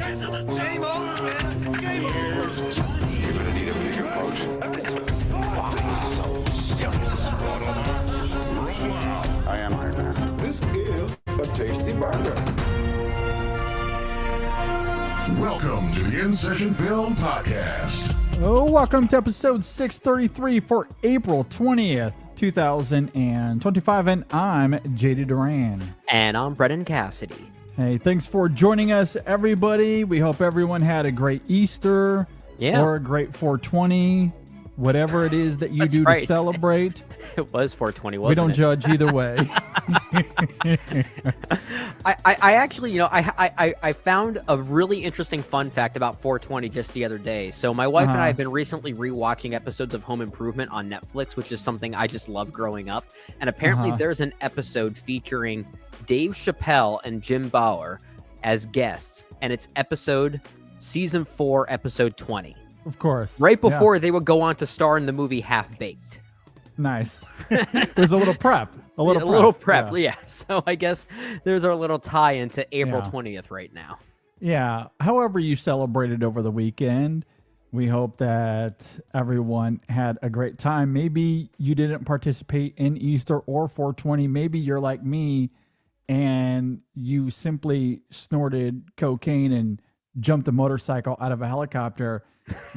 Game over, man. Game over. You're gonna need a bigger potion. So serious. I am Iron Man. This is a tasty burger. Welcome to the InSession Film Podcast. Oh, welcome to episode 633 for April 20th, 2025, and I'm JD Duran. And I'm Brendan Cassidy. Hey, thanks for joining us, everybody. We hope everyone had a great Easter or a great 420, whatever it is that you do right. to celebrate. It was 420, We wasn't don't it? judge either way. I actually, I found a really interesting fun fact about 420 just the other day. So my wife and I have been recently rewatching episodes of Home Improvement on Netflix, which is something I just love growing up. And apparently there's an episode featuring Dave Chappelle and Jim Bauer as guests. And it's season 4, episode 20. Of course. Right before they would go on to star in the movie Half Baked. Nice. There's a little prep. A little prep. Yeah. So I guess there's our little tie into April 20th right now. Yeah. However you celebrated over the weekend, we hope that everyone had a great time. Maybe you didn't participate in Easter or 420. Maybe you're like me and you simply snorted cocaine and jumped a motorcycle out of a helicopter,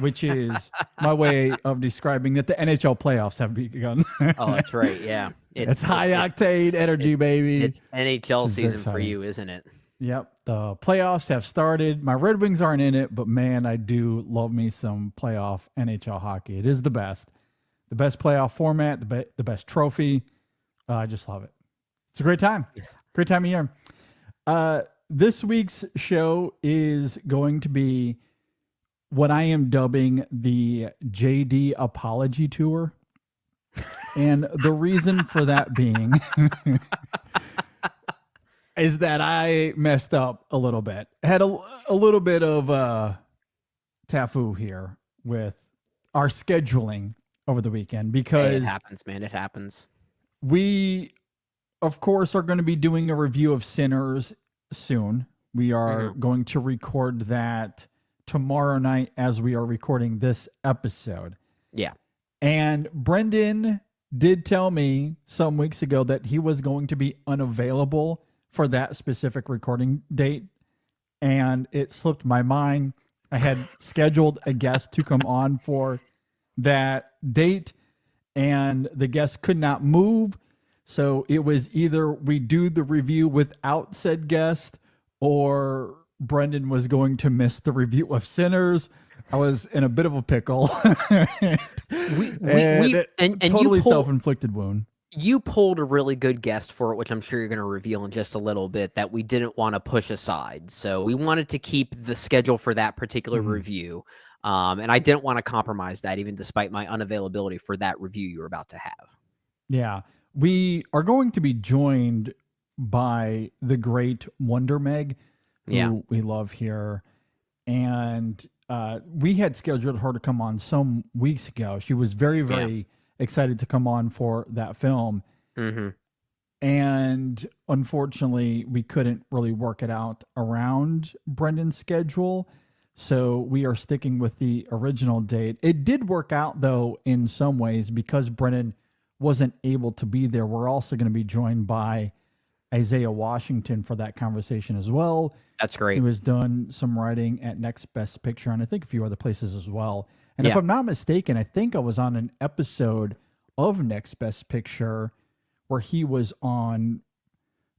which is my way of describing that the NHL playoffs have begun. Oh, that's right. Yeah. It's high-octane energy, baby. It's NHL This is season for you, isn't it? Yep. The playoffs have started. My Red Wings aren't in it, but man, I do love me some playoff NHL hockey. It is the best. The best playoff format, the best trophy. I just love it. It's a great time. Great time of year. This week's show is going to be what I am dubbing the JD Apology Tour. And the reason for that being is that I messed up a little bit. Had a little bit of tafu here with our scheduling over the weekend because it happens, man. It happens. We, of course, are going to be doing a review of Sinners soon. We are going to record that tomorrow night as we are recording this episode. Yeah. And Brendan did tell me some weeks ago that he was going to be unavailable for that specific recording date. And it slipped my mind. I had scheduled a guest to come on for that date, and the guest could not move. So it was either we do the review without said guest, or Brendan was going to miss the review of Sinners. I was in a bit of a pickle. Totally self-inflicted wound. You pulled a really good guest for it, which I'm sure you're going to reveal in just a little bit, that we didn't want to push aside. So we wanted to keep the schedule for that particular review. And I didn't want to compromise that, even despite my unavailability for that review you were about to have. Yeah. We are going to be joined by the great Wonder Meg, who we love here. And we had scheduled her to come on some weeks ago. She was very, very excited to come on for that film. And unfortunately, we couldn't really work it out around Brendan's schedule. So we are sticking with the original date. It did work out, though, in some ways, because Brendan wasn't able to be there. We're also going to be joined by Isaiah Washington for that conversation as well. That's great. He was done some writing at Next Best Picture and I think a few other places as well. And if I'm not mistaken, I think I was on an episode of Next Best Picture where he was on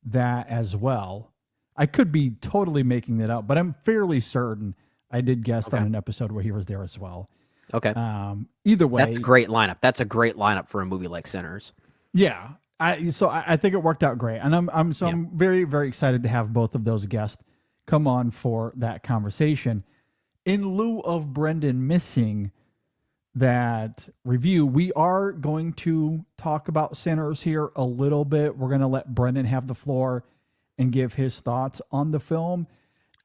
that as well. I could be totally making that up, but I'm fairly certain I did guest on an episode where he was there as well. Okay. Either way. That's a great lineup. That's a great lineup for a movie like Sinners. Yeah. I think it worked out great. And I'm very, very excited to have both of those guests come on for that conversation. In lieu of Brendan missing that review, we are going to talk about Sinners here a little bit. We're going to let Brendan have the floor and give his thoughts on the film.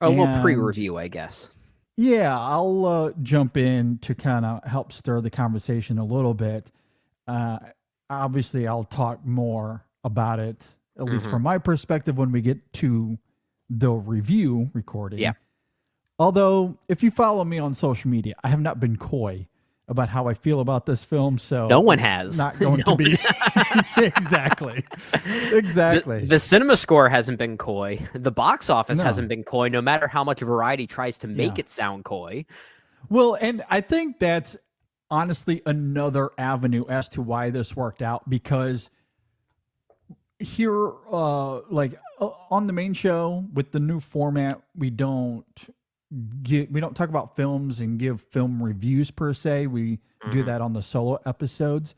A little pre-review, I guess. Yeah, I'll jump in to kind of help stir the conversation a little bit. Obviously, I'll talk more about it, at least from my perspective, when we get to the review recording. Yeah. Although, if you follow me on social media, I have not been coy about how I feel about this film. So No one it's has. not going to be exactly. The cinema score hasn't been coy. The box office No. hasn't been coy, no matter how much Variety tries to make Yeah. it sound coy. Well, and I think that's honestly another avenue as to why this worked out, because here, on the main show with the new format, we don't talk about films and give film reviews per se. We do that on the solo episodes.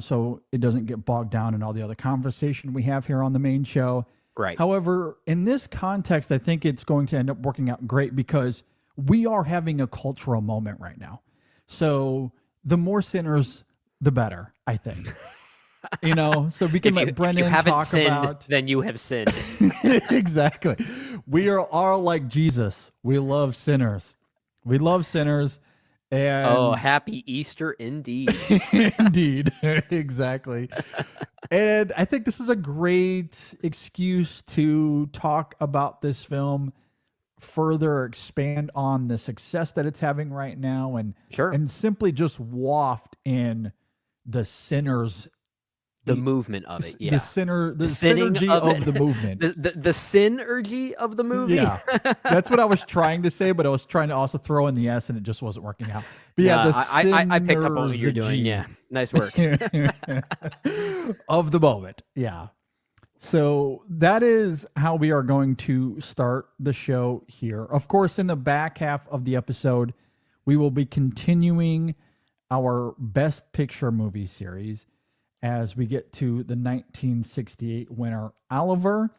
So it doesn't get bogged down in all the other conversation we have here on the main show. Right. However, in this context, I think it's going to end up working out great because we are having a cultural moment right now. So the more sinners, the better, I think. So we can let Brennan if you haven't talk sinned, about. then you have sinned. Exactly. We are all like Jesus. We love sinners. We love sinners. And Oh, happy Easter indeed. indeed. Exactly. And I think this is a great excuse to talk about this film, further expand on the success that it's having right now, and Sure. and simply just waft in the sinners, The movement of it, yeah. the sinning synergy of of it. the movement. The synergy of the movie. Yeah, that's what I was trying to say, but I was trying to also throw in the S, and it just wasn't working out. But yeah, the I picked up on what you're doing. synergy Yeah, nice work. of the moment. Yeah. So that is how we are going to start the show here. Of course, in the back half of the episode, we will be continuing our Best Picture movie series as we get to the 1968 winner, Oliver,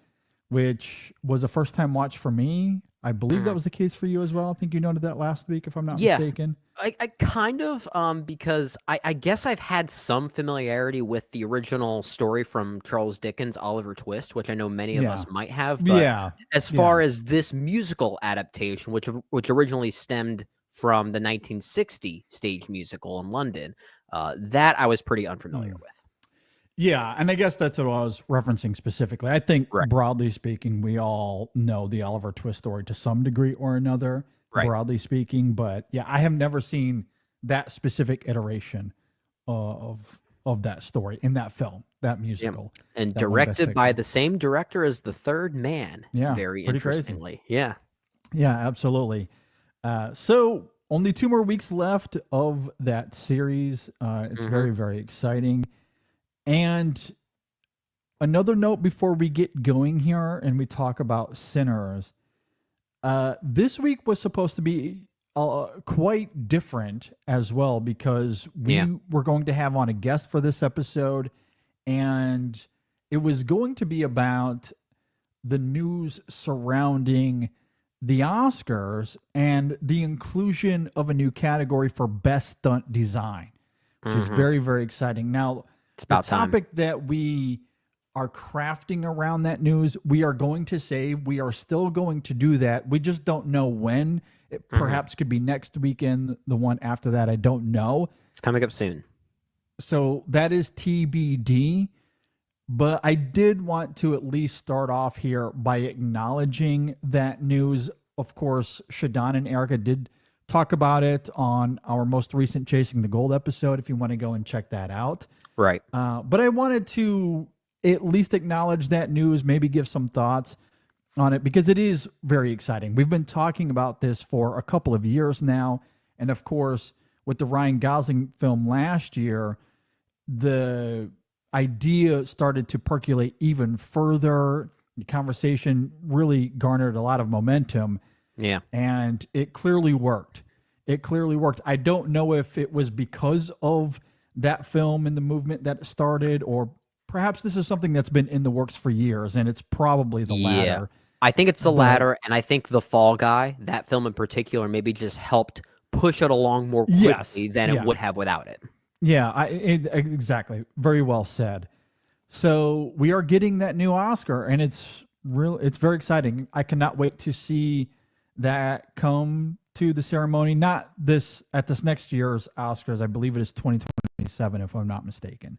which was a first-time watch for me. I believe that was the case for you as well. I think you noted that last week, if I'm not mistaken. I kind of, because I guess I've had some familiarity with the original story from Charles Dickens' Oliver Twist, which I know many of us might have. But as far as this musical adaptation, which originally stemmed from the 1960 stage musical in London, that I was pretty unfamiliar with. Yeah, and I guess that's what I was referencing specifically. I think, Right. broadly speaking, we all know the Oliver Twist story to some degree or another, Right. broadly speaking. But yeah, I have never seen that specific iteration of that story in that film, that musical. And that won Best directed by Picture. the same director as The Third Man. Yeah, Very pretty crazy. interestingly. Yeah. Yeah, absolutely. So only 2 more weeks left of that series. It's very, very exciting. And another note before we get going here and we talk about Sinners. This week was supposed to be quite different as well, because we were going to have on a guest for this episode, and it was going to be about the news surrounding the Oscars and the inclusion of a new category for Best Stunt Design, which is very, very exciting. Now, It's about the time. topic that we are crafting around that news, we are going to say we are still going to do that. We just don't know when. It perhaps could be next weekend, the one after that. I don't know. It's coming up soon. So that is TBD. But I did want to at least start off here by acknowledging that news. Of course, Shadon and Erica did talk about it on our most recent Chasing the Gold episode, if you want to go and check that out. Right. But I wanted to at least acknowledge that news, maybe give some thoughts on it, because it is very exciting. We've been talking about this for a couple of years now. And of course, with the Ryan Gosling film last year, the idea started to percolate even further. The conversation really garnered a lot of momentum. Yeah. And it clearly worked. It clearly worked. I don't know if it was because of that film and the movement that it started, or perhaps this is something that's been in the works for years, and it's probably the latter. I think it's the latter, and I think The Fall Guy, that film in particular, maybe just helped push it along more quickly than it would have without it. Yeah, exactly. Very well said. So we are getting that new Oscar, and it's very exciting. I cannot wait to see that come to the ceremony. Not at this next year's Oscars. I believe it is 2027, if I'm not mistaken.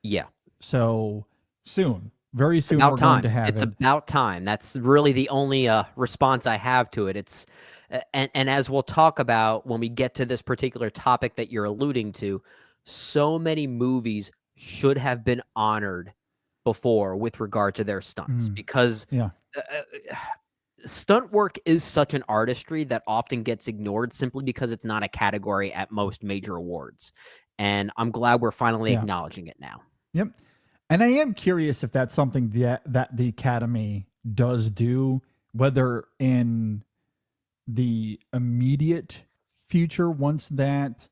Yeah. So soon, very soon, About we're time. going to have It's it. about time. That's really the only response I have to it. It's And as we'll talk about when we get to this particular topic that you're alluding to, so many movies should have been honored before with regard to their stunts because Yeah. stunt work is such an artistry that often gets ignored simply because it's not a category at most major awards. And I'm glad we're finally acknowledging it now. Yep. And I am curious if that's something that the Academy does do, whether in the immediate future, once that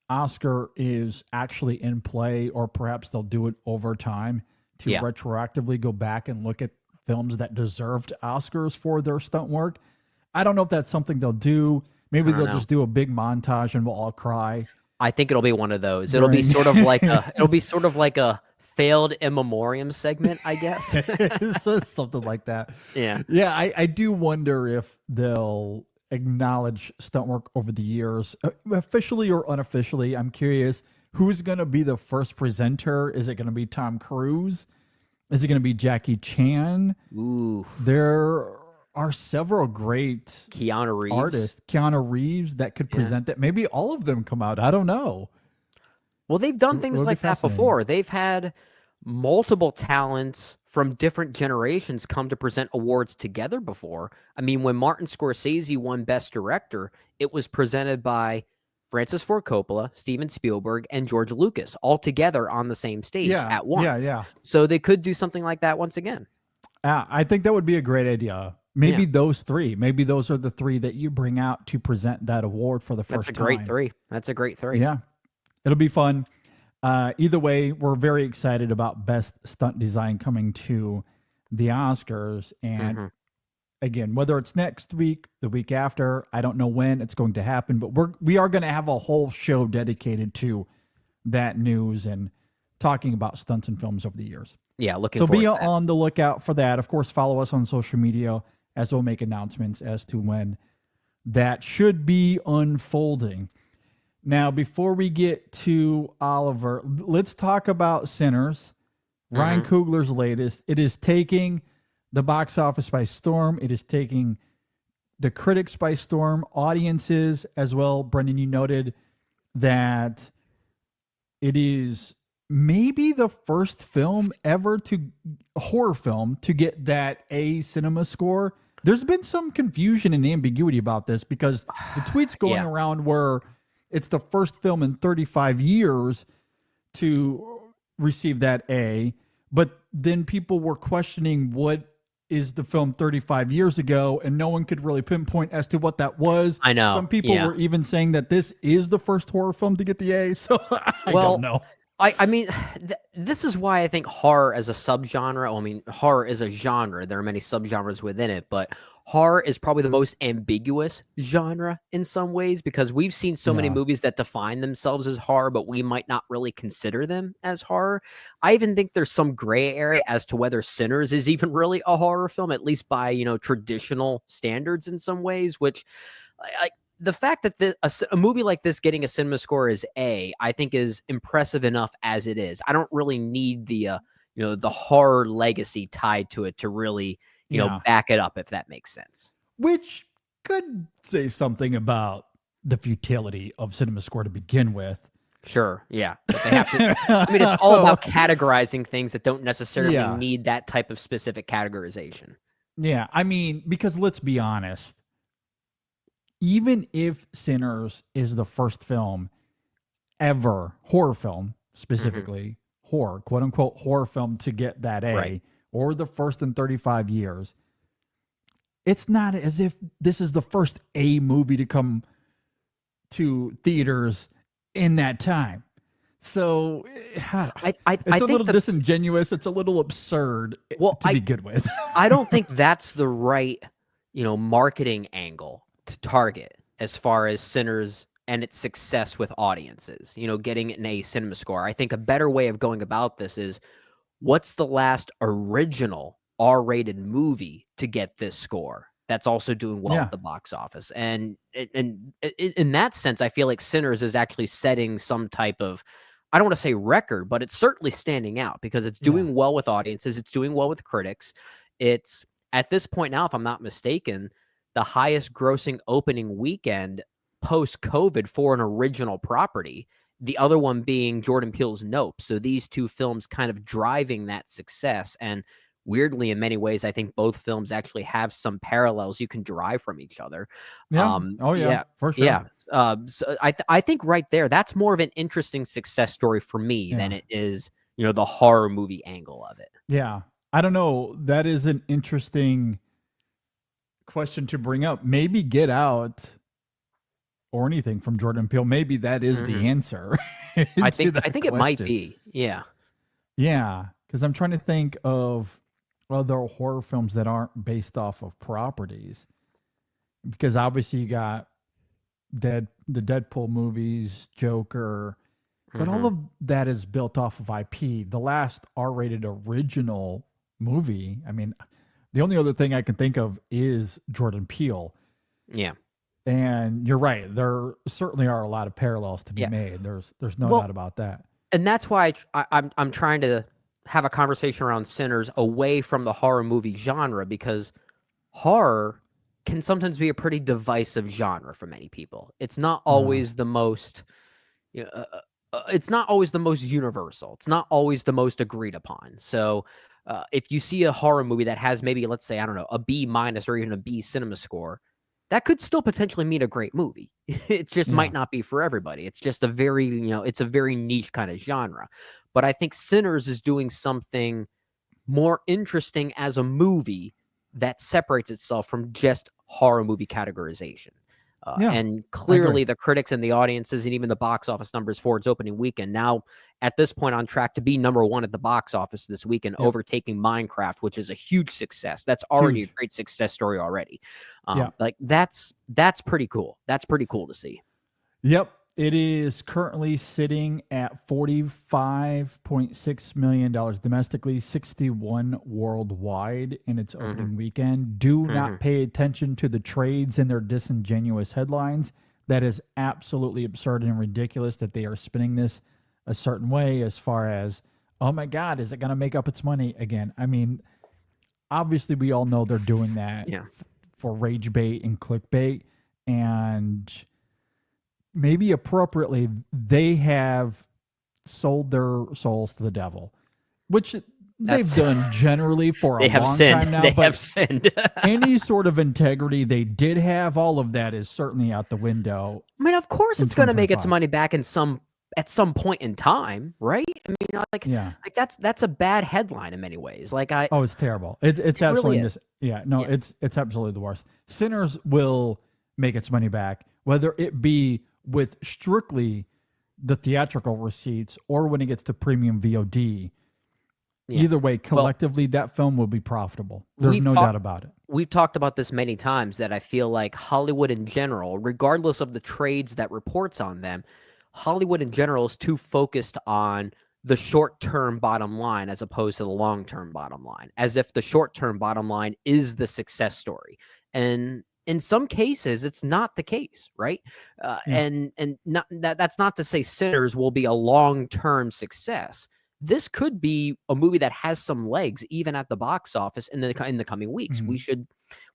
Oscar is actually in play, or perhaps they'll do it over time to retroactively go back and look at films that deserved Oscars for their stunt work. I don't know if that's something they'll do. Maybe they'll just do a big montage and we'll all cry. I think it'll be one of those. It'll be sort of like a failed in memoriam segment, I guess. Something like that. Yeah. Yeah, I do wonder if they'll acknowledge stunt work over the years, officially or unofficially. I'm curious who's going to be the first presenter. Is it going to be Tom Cruise? Is it going to be Jackie Chan? Ooh. There are several great Keanu Reeves. artists, Keanu Reeves, that could present that. Maybe all of them come out. I don't know. Well, they've done things It'll be like that fascinating. before. They've had multiple talents from different generations come to present awards together before. I mean, when Martin Scorsese won Best Director, it was presented by Francis Ford Coppola, Steven Spielberg, and George Lucas all together on the same stage at once. Yeah. So they could do something like that once again. I think that would be a great idea. Maybe those three. Maybe those are the three that you bring out to present that award for the first time. That's a great three. Yeah. It'll be fun. Either way, we're very excited about Best Stunt Design coming to the Oscars. And again, whether it's next week, the week after, I don't know when it's going to happen, but we are going to have a whole show dedicated to that news and talking about stunts and films over the years. Yeah, looking So forward be to that. on the lookout for that. Of course, follow us on social media as we'll make announcements as to when that should be unfolding. Now, before we get to Oliver, let's talk about Sinners. Ryan Coogler's latest. It is taking the box office by storm. It is taking the critics by storm, audiences as well. Brendan, you noted that it is maybe the first film ever horror film to get that A cinema score. There's been some confusion and ambiguity about this because the tweets going around were it's the first film in 35 years to receive that A, but then people were questioning what is the film 35 years ago, and no one could really pinpoint as to what that was. I know. Some people were even saying that this is the first horror film to get the A, so I don't know. I mean, this is why I think horror as a subgenre, I mean, horror is a genre. There are many subgenres within it, but horror is probably the most ambiguous genre in some ways because we've seen so many movies that define themselves as horror, but we might not really consider them as horror. I even think there's some gray area as to whether Sinners is even really a horror film, at least by, traditional standards in some ways, which the fact that a movie like this getting a cinema score is A, I think is impressive enough as it is. I don't really need the horror legacy tied to it to really, back it up, if that makes sense. Which could say something about the futility of cinema score to begin with. Sure, yeah. But they have to, I mean, it's all about categorizing things that don't necessarily need that type of specific categorization. Yeah, I mean, because let's be honest, even if Sinners is the first film ever, horror film, specifically horror, quote unquote horror film to get that A, or the first in 35 years, it's not as if this is the first A movie to come to theaters in that time. So it's a little disingenuous. It's a little absurd to be good with. I don't think that's the right, marketing angle to target as far as Sinners and its success with audiences, getting an A cinema score. I think a better way of going about this is what's the last original R-rated movie to get this score that's also doing well at the box office. And in that sense, I feel like Sinners is actually setting some type of, I don't want to say record, but it's certainly standing out because it's doing well with audiences. It's doing well with critics. It's at this point now, if I'm not mistaken, the highest grossing opening weekend post-COVID for an original property. The other one being Jordan Peele's Nope. So these two films kind of driving that success. And weirdly, in many ways, I think both films actually have some parallels you can derive from each other. Yeah. For sure. Yeah. So I think right there, that's more of an interesting success story for me than it is, the horror movie angle of it. Yeah. I don't know. That is an interesting question to bring up. Maybe Get Out or anything from Jordan Peele. Maybe that is the answer. I think it might be. Yeah. Yeah. Because I'm trying to think of other horror films that aren't based off of properties. Because obviously you got the Deadpool movies, Joker, but all of that is built off of IP. The last R-rated original movie, I mean, the only other thing I can think of is Jordan Peele. Yeah. And you're right. There certainly are a lot of parallels to be made. There's no doubt about that. And that's why I'm trying to have a conversation around Sinners away from the horror movie genre, because horror can sometimes be a pretty divisive genre for many people. It's not always the most, it's not always the most universal. It's not always the most agreed upon. So if you see a horror movie that has maybe, let's say, I don't know, a B- or even a B cinema score, that could still potentially mean a great movie. It just might not be for everybody. It's just a very, it's a very niche kind of genre. But I think Sinners is doing something more interesting as a movie that separates itself from just horror movie categorization. And clearly the critics and the audiences and even the box office numbers for its opening weekend now at this point on track to be number one at the box office this weekend, overtaking Minecraft, which is a huge success. That's already a great success story already. Like that's pretty cool. That's pretty cool to see. Yep. It is currently sitting at $45.6 million domestically, 61 worldwide in its opening weekend. Do not pay attention to the trades and their disingenuous headlines. That is absolutely absurd and ridiculous that they are spinning this a certain way as far as, oh my God, is it going to make up its money again? I mean, obviously we all know they're doing that for rage bait and clickbait, and maybe appropriately, they have sold their souls to the devil, which they've done generally for a long time now. They have sinned. Any sort of integrity they did have, all of that is certainly out the window. I mean, of course, it's going to make its money back at some point in time, right? I mean, like that's a bad headline in many ways. Like it's terrible. It's absolutely really it's absolutely the worst. Sinners will make its money back, whether it be with strictly the theatrical receipts or when it gets to premium VOD. Either way, collectively, that film will be profitable. There's no doubt about it. We've talked about this many times that I feel like Hollywood in general, regardless of the trades that reports on them, Hollywood in general is too focused on the short-term bottom line as opposed to the long-term bottom line, as if the short-term bottom line is the success story. And in some cases, it's not the case, right? And that's not to say Sinners will be a long-term success. This could be a movie that has some legs, even at the box office in the coming weeks. We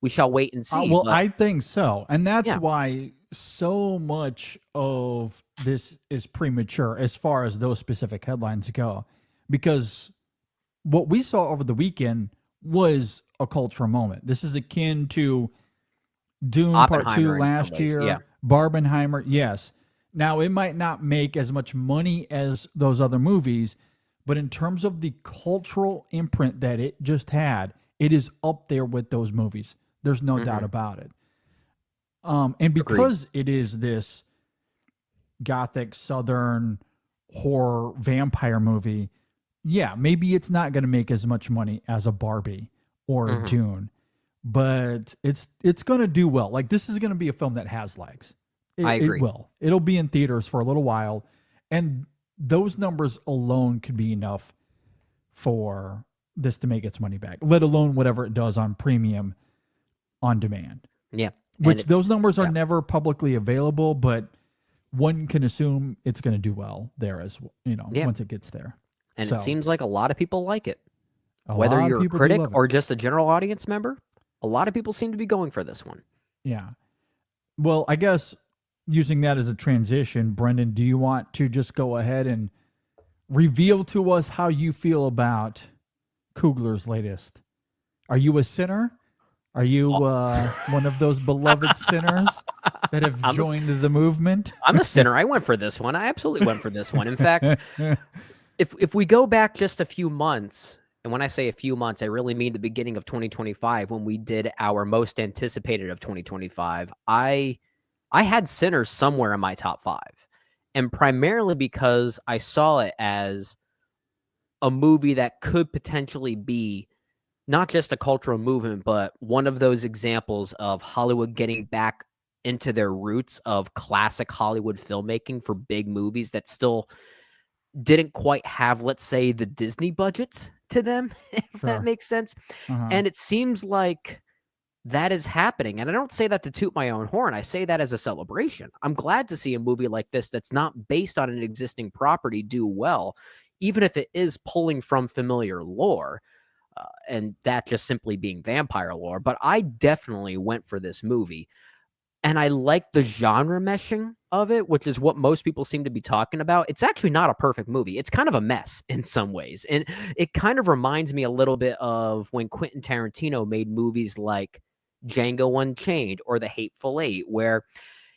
shall wait and see. I think so, and that's why so much of this is premature as far as those specific headlines go, because what we saw over the weekend was a cultural moment. This is akin to Dune Part 2 last year, Barbenheimer, yes. Now, it might not make as much money as those other movies, but in terms of the cultural imprint that it just had, it is up there with those movies. There's no doubt about it. And because it is this gothic southern horror vampire movie, maybe it's not going to make as much money as a Barbie or a Dune. But it's going to do well. Like, this is going to be a film that has legs. I agree. It will. It'll be in theaters for a little while. And those numbers alone could be enough for this to make its money back, let alone whatever it does on premium on demand. Yeah. Which those numbers are never publicly available, but one can assume it's going to do well there as once it gets there. And it seems like a lot of people like it. Whether you're a critic or just a general audience member, a lot of people seem to be going for this one. Yeah. Well, I guess using that as a transition, Brendan, do you want to just go ahead and reveal to us how you feel about Coogler's latest? Are you a sinner? Are you one of those beloved sinners that have joined the movement? I'm a sinner. I went for this one. I absolutely went for this one. In fact, if we go back just a few months, and when I say a few months, I really mean the beginning of 2025 when we did our most anticipated of 2025, I had Sinners somewhere in my top 5. And primarily because I saw it as a movie that could potentially be not just a cultural movement, but one of those examples of Hollywood getting back into their roots of classic Hollywood filmmaking for big movies that still didn't quite have, let's say, the Disney budgets to them, if that makes sense. And it seems like that is happening. And I don't say that to toot my own horn. I say that as a celebration. I'm glad to see a movie like this that's not based on an existing property do well, even if it is pulling from familiar lore. And that just simply being vampire lore. But I definitely went for this movie. And I like the genre meshing of it, which is what most people seem to be talking about. It's actually not a perfect movie. It's kind of a mess in some ways. And it kind of reminds me a little bit of when Quentin Tarantino made movies like Django Unchained or The Hateful Eight, where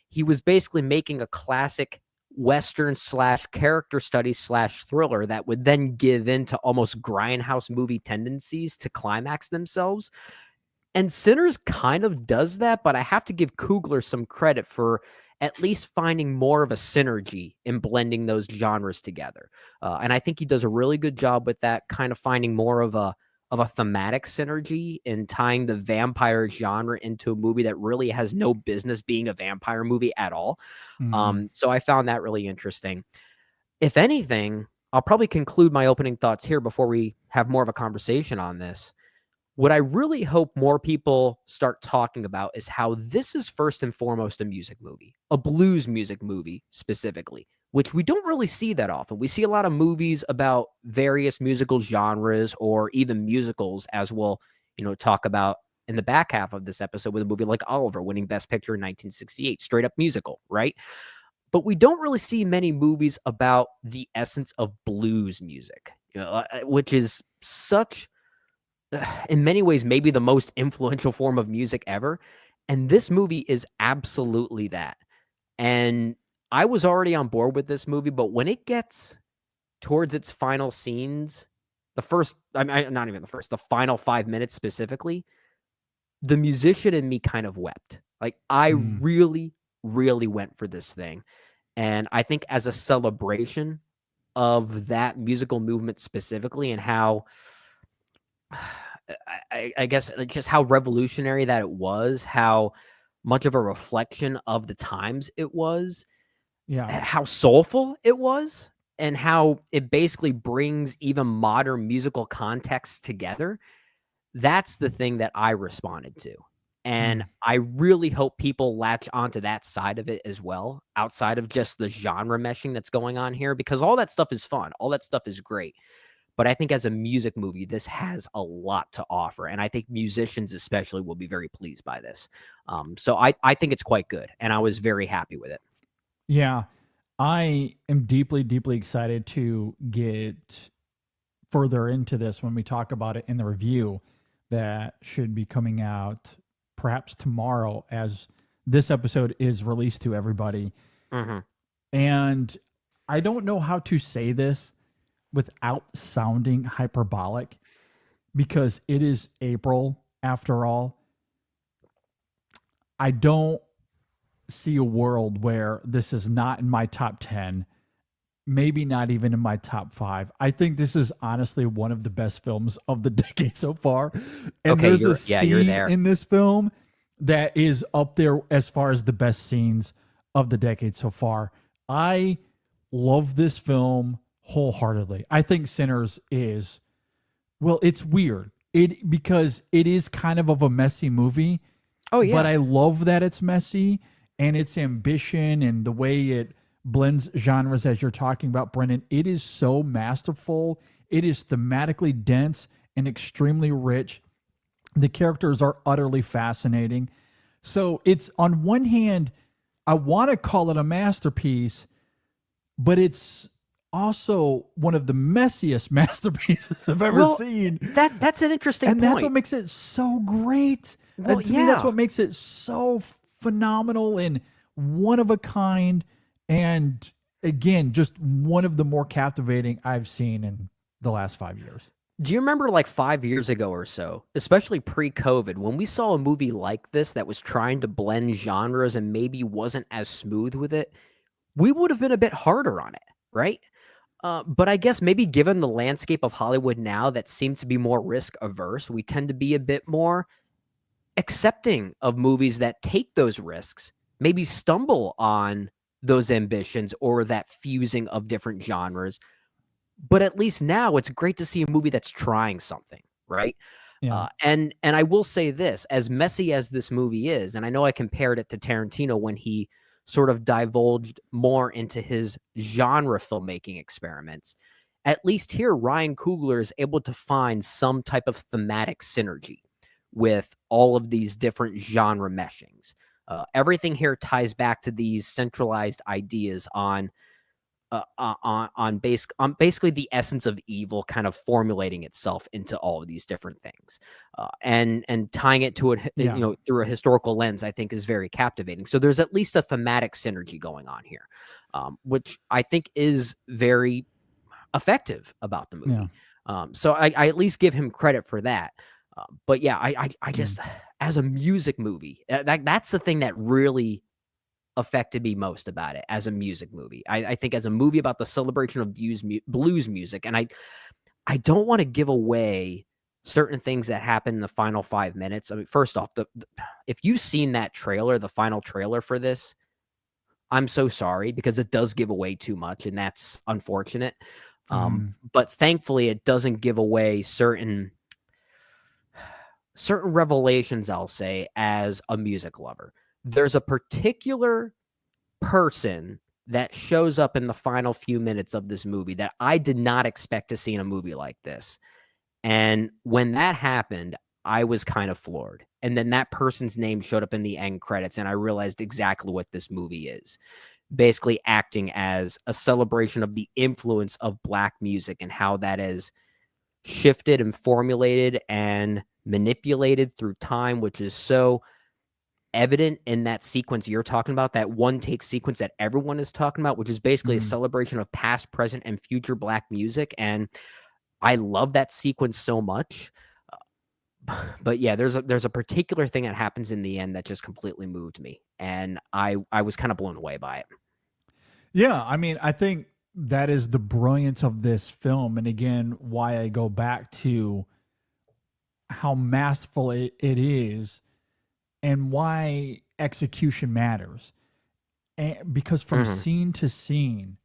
he was basically making a classic Western / character study / thriller that would then give into almost grindhouse movie tendencies to climax themselves. And Sinners kind of does that, but I have to give Coogler some credit for at least finding more of a synergy in blending those genres together. And I think he does a really good job with that, kind of finding more of a thematic synergy and tying the vampire genre into a movie that really has no business being a vampire movie at all. So I found that really interesting. If anything, I'll probably conclude my opening thoughts here before we have more of a conversation on this. What I really hope more people start talking about is how this is first and foremost a music movie, a blues music movie specifically, which we don't really see that often. We see a lot of movies about various musical genres or even musicals, as we'll, talk about in the back half of this episode with a movie like Oliver winning Best Picture in 1968, straight up musical, right? But we don't really see many movies about the essence of blues music, which is such, in many ways, maybe the most influential form of music ever. And this movie is absolutely that. And I was already on board with this movie, but when it gets towards its final scenes, the final 5 minutes specifically, the musician in me kind of wept. Like, I really, really went for this thing. And I think as a celebration of that musical movement specifically and how, I guess, just how revolutionary that it was, how much of a reflection of the times it was, how soulful it was, and how it basically brings even modern musical contexts together. That's the thing that I responded to. And I really hope people latch onto that side of it as well, outside of just the genre meshing that's going on here, because all that stuff is fun. All that stuff is great. But I think as a music movie, this has a lot to offer. And I think musicians especially will be very pleased by this. So I think it's quite good. And I was very happy with it. Yeah, I am deeply, deeply excited to get further into this when we talk about it in the review that should be coming out perhaps tomorrow as this episode is released to everybody. And I don't know how to say this without sounding hyperbolic, because it is April after all. I don't see a world where this is not in my top 10, maybe not even in my top 5. I think this is honestly one of the best films of the decade so far. And okay, there's a scene you're there in this film that is up there as far as the best scenes of the decade so far. I love this film wholeheartedly. I think Sinners is, well, it's weird. Because it is kind of a messy movie. Oh yeah. But I love that it's messy and its ambition and the way it blends genres as you're talking about, Brendan. It is so masterful. It is thematically dense and extremely rich. The characters are utterly fascinating. So it's, on one hand, I want to call it a masterpiece, but it's also one of the messiest masterpieces I've ever seen. That's an interesting and point. that's what makes it so great. Well, And to me, that's what makes it so phenomenal and one of a kind. And again, just one of the more captivating I've seen in the last 5 years. Do you remember like 5 years ago or so, especially pre-COVID, when we saw a movie like this that was trying to blend genres and maybe wasn't as smooth with it, we would have been a bit harder on it, right? But I guess maybe given the landscape of Hollywood now that seems to be more risk averse, we tend to be a bit more accepting of movies that take those risks, maybe stumble on those ambitions or that fusing of different genres. But at least now it's great to see a movie that's trying something, right? Yeah. And I will say this, as messy as this movie is, and I know I compared it to Tarantino when he sort of divulged more into his genre filmmaking experiments, at least here Ryan Coogler is able to find some type of thematic synergy with all of these different genre meshings. Everything here ties back to these centralized ideas on basically the essence of evil kind of formulating itself into all of these different things, and tying it to it, through a historical lens, I think is very captivating. So there's at least a thematic synergy going on here, which I think is very effective about the movie. So I at least give him credit for that. But yeah, I just, as a music movie, that's the thing that really affected me most about it as a music movie. I think as a movie about the celebration of blues music, and I don't want to give away certain things that happen in the final 5 minutes. I mean, first off, if you've seen that trailer, the final trailer for this, I'm so sorry, because it does give away too much, and that's unfortunate. But thankfully, it doesn't give away certain revelations, I'll say, as a music lover. There's a particular person that shows up in the final few minutes of this movie that I did not expect to see in a movie like this. And when that happened, I was kind of floored. And then that person's name showed up in the end credits, and I realized exactly what this movie is. Basically acting as a celebration of the influence of Black music and how that is shifted and formulated and manipulated through time, which is so evident in that sequence you're talking about, that one take sequence that everyone is talking about, which is basically a celebration of past, present, and future Black music. And I love that sequence so much. But yeah, there's a particular thing that happens in the end that just completely moved me, and I was kind of blown away by it. Yeah, I mean, I think that is the brilliance of this film, and again, why I go back to how masterful it is, and why execution matters. And because from scene to scene,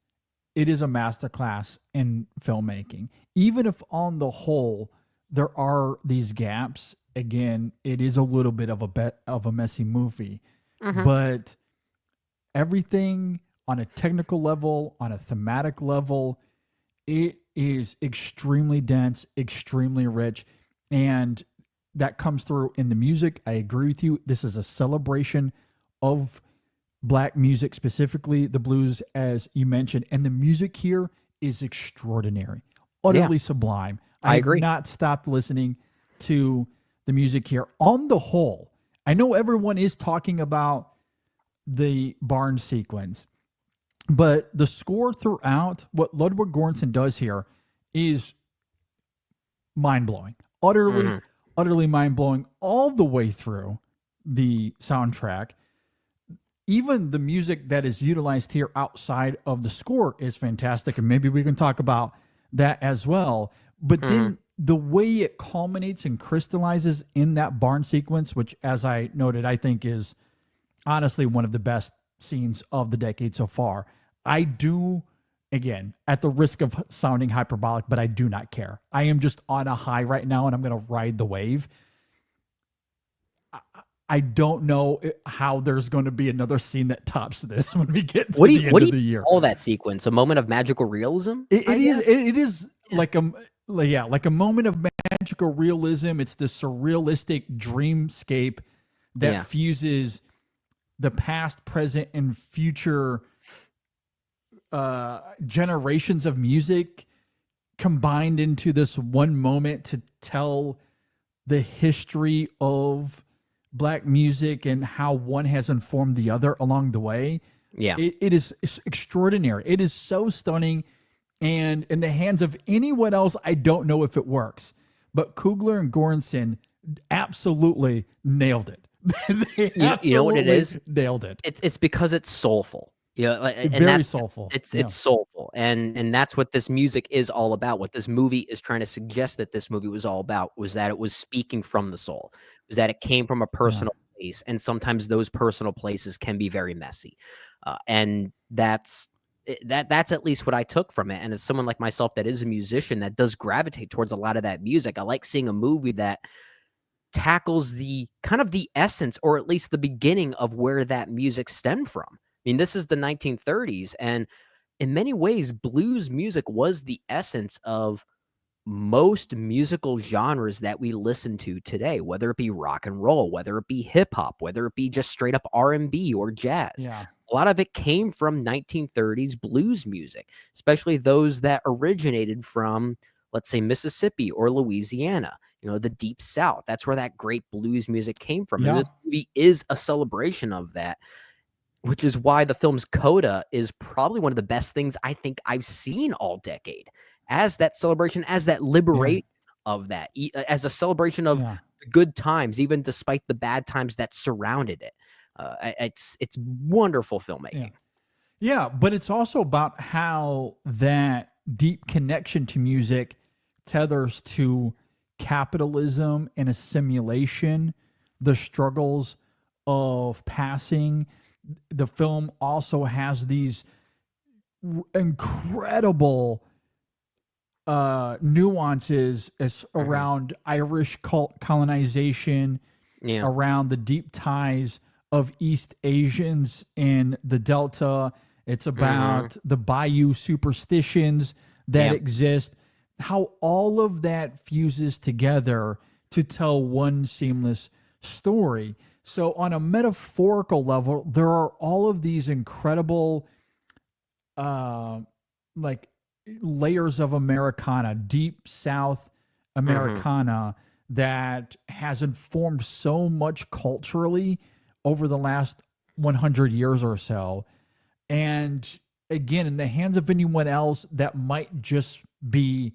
it is a masterclass in filmmaking. Even if on the whole there are these gaps, again, it is a little bit of a messy movie, but everything on a technical level, on a thematic level, it is extremely dense, extremely rich, and that comes through in the music. I agree with you. This is a celebration of Black music, specifically the blues, as you mentioned. And the music here is extraordinary, utterly sublime. I agree. I've not stopped listening to the music here. On the whole, I know everyone is talking about the barn sequence, but the score throughout, what Ludwig Göransson does here is mind-blowing. Utterly mind-blowing all the way through the soundtrack. Even the music that is utilized here outside of the score is fantastic, and maybe we can talk about that as well. But then the way it culminates and crystallizes in that barn sequence, which, as I noted, I think is honestly one of the best scenes of the decade so far. I do, again, at the risk of sounding hyperbolic, but I do not care. I am just on a high right now, and I'm going to ride the wave. I don't know how there's going to be another scene that tops this when we get to the end of the year. All that sequence, a moment of magical realism. It is like a moment of magical realism. It's this surrealistic dreamscape that fuses the past, present, and future generations of music combined into this one moment to tell the history of Black music and how one has informed the other along the way. Yeah. It is extraordinary. It is so stunning. And in the hands of anyone else, I don't know if it works. But Coogler and Göransson absolutely nailed it. They you know what it is? Nailed it. It's because it's soulful. Yeah, and Very soulful. It's Yeah. soulful, and that's what this music is all about. What this movie is trying to suggest that this movie was all about was that it was speaking from the soul. Was that it came from a personal place, and sometimes those personal places can be very messy, and that's at least what I took from it. And as someone like myself that is a musician that does gravitate towards a lot of that music, I like seeing a movie that tackles the kind of the essence, or at least the beginning of where that music stemmed from. I mean, this is the 1930s, and in many ways, blues music was the essence of most musical genres that we listen to today, whether it be rock and roll, whether it be hip hop, whether it be just straight up R&B or jazz. Yeah. A lot of it came from 1930s blues music, especially those that originated from, let's say, Mississippi or Louisiana, the Deep South. That's where that great blues music came from. Yeah. And this movie is a celebration of that, which is why the film's coda is probably one of the best things I think I've seen all decade, as that celebration, as that liberation of that, as a celebration of the good times, even despite the bad times that surrounded it. It's wonderful filmmaking. Yeah, but it's also about how that deep connection to music tethers to capitalism and assimilation, the struggles of passing. The film also has these incredible nuances around Irish colonization, around the deep ties of East Asians in the Delta. It's about the Bayou superstitions that exist, how all of that fuses together to tell one seamless story. So on a metaphorical level, there are all of these incredible like layers of Americana, deep South Americana that has informed so much culturally over the last 100 years or so. And again, in the hands of anyone else, that might just be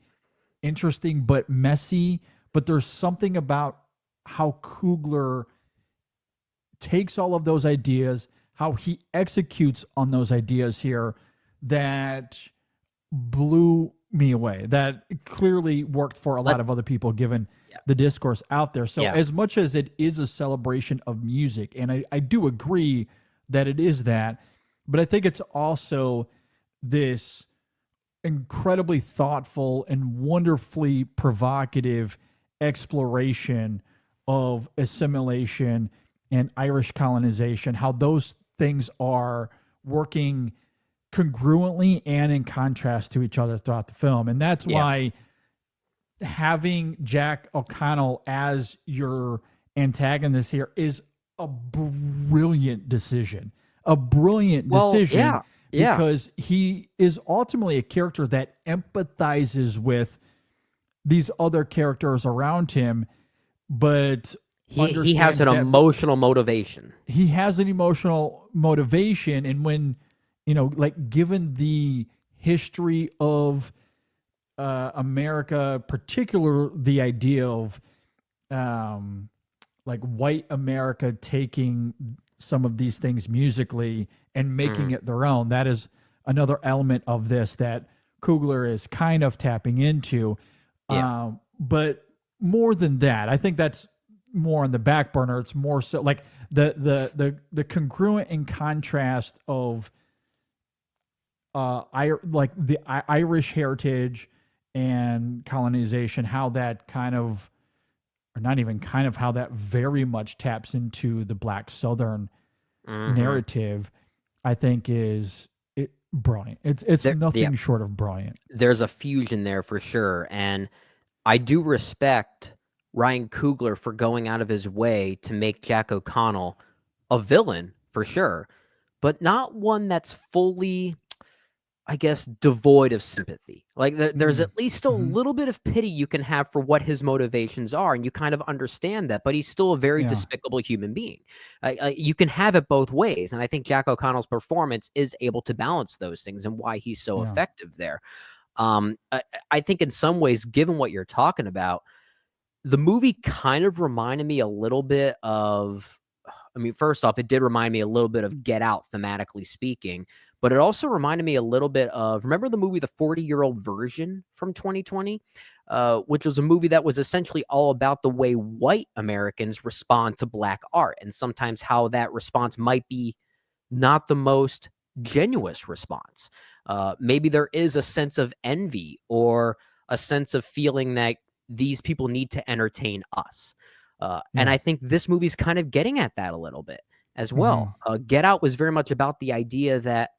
interesting but messy. But there's something about how Coogler takes all of those ideas, how he executes on those ideas here, that blew me away. That clearly worked for a lot of other people, given the discourse out there. So as much as it is a celebration of music, and I do agree that it is that, but I think it's also this incredibly thoughtful and wonderfully provocative exploration of assimilation and Irish colonization, how those things are working congruently and in contrast to each other throughout the film. And that's why having Jack O'Connell as your antagonist here is a brilliant decision. Because he is ultimately a character that empathizes with these other characters around him, but he has an emotional motivation. He has an emotional motivation. And when, like given the history of America, particular the idea of like white America taking some of these things musically and making it their own, that is another element of this that Coogler is kind of tapping into. But more than that, I think that's more on the back burner. It's more so like the congruent and contrast of the Irish heritage and colonization, how that kind of, or not even kind of, how that very much taps into the Black Southern narrative, I think is brilliant. It's nothing short of brilliant. There's a fusion there for sure. And I do respect Ryan Coogler for going out of his way to make Jack O'Connell a villain for sure, but not one that's fully, I guess, devoid of sympathy. Like there's at least a little bit of pity you can have for what his motivations are, and you kind of understand that. But he's still a very despicable human being. You can have it both ways, and I think Jack O'Connell's performance is able to balance those things, and why he's so effective there. I think in some ways, given what you're talking about, the movie kind of reminded me a little bit of. I mean, first off, it did remind me a little bit of Get Out, thematically speaking, but it also reminded me a little bit of, remember the movie The 40-Year-Old Version from 2020, which was a movie that was essentially all about the way white Americans respond to black art, and sometimes how that response might be not the most genuine response. Maybe there is a sense of envy or a sense of feeling that these people need to entertain us. And I think this movie's kind of getting at that a little bit as well. Get Out was very much about the idea that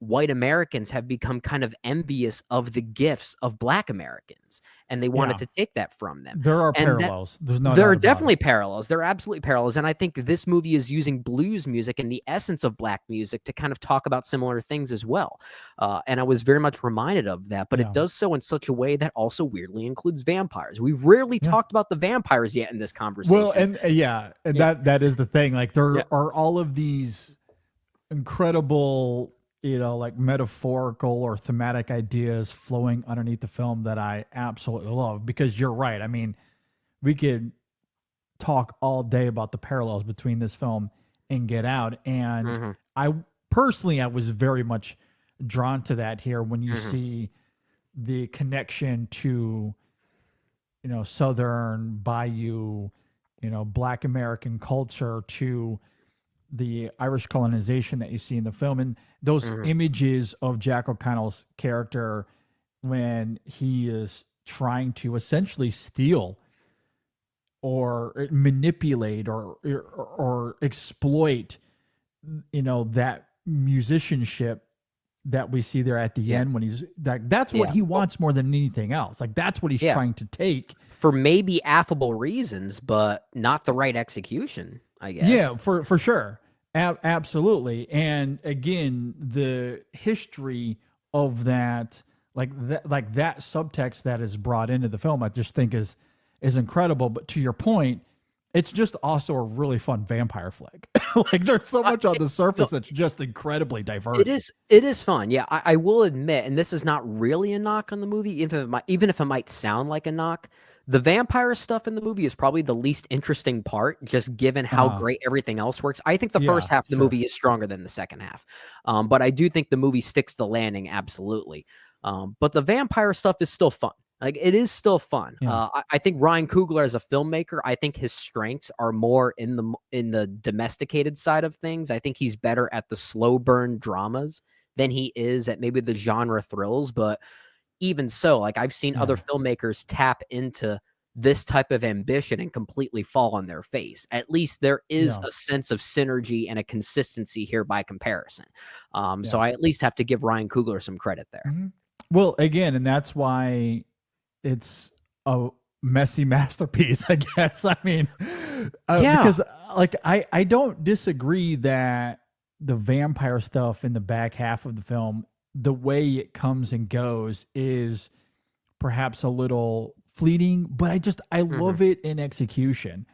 white Americans have become kind of envious of the gifts of black Americans, and they wanted to take that from them. There are parallels. There are definitely parallels. There are absolutely parallels. And I think this movie is using blues music and the essence of black music to kind of talk about similar things as well. And I was very much reminded of that, but it does so in such a way that also weirdly includes vampires. We've rarely talked about the vampires yet in this conversation. Well, and that is the thing. Like there are all of these incredible, like metaphorical or thematic ideas flowing underneath the film that I absolutely love, because you're right. I mean, we could talk all day about the parallels between this film and Get Out. And I was very much drawn to that here when you see the connection to, Southern Bayou, Black American culture, to the Irish colonization that you see in the film, and those images of Jack O'Connell's character when he is trying to essentially steal or manipulate or exploit, that musicianship that we see there at the end when he's like, that's what he wants more than anything else. Like that's what he's trying to take for maybe affable reasons, but not the right execution, I guess. Yeah, for sure. Absolutely. And again, the history of that, like that subtext that is brought into the film, I just think is incredible. But to your point, it's just also a really fun vampire flick. Like there's so much on the surface that's just incredibly diverse. It is fun. Yeah, I will admit, and this is not really a knock on the movie, even if it might sound like a knock. The vampire stuff in the movie is probably the least interesting part, just given how great everything else works. I think the first half of the movie is stronger than the second half. But I do think the movie sticks the landing, absolutely. But the vampire stuff is still fun. Like it is still fun. I think Ryan Coogler as a filmmaker, I think his strengths are more in the domesticated side of things. I think he's better at the slow burn dramas than he is at maybe the genre thrills. But even so, like I've seen other filmmakers tap into this type of ambition and completely fall on their face. At least there is a sense of synergy and a consistency here by comparison. So I at least have to give Ryan Coogler some credit there. Well, again, and that's why it's a messy masterpiece, I guess. I mean, because like I don't disagree that the vampire stuff in the back half of the film, the way it comes and goes, is perhaps a little fleeting, but I love it in execution.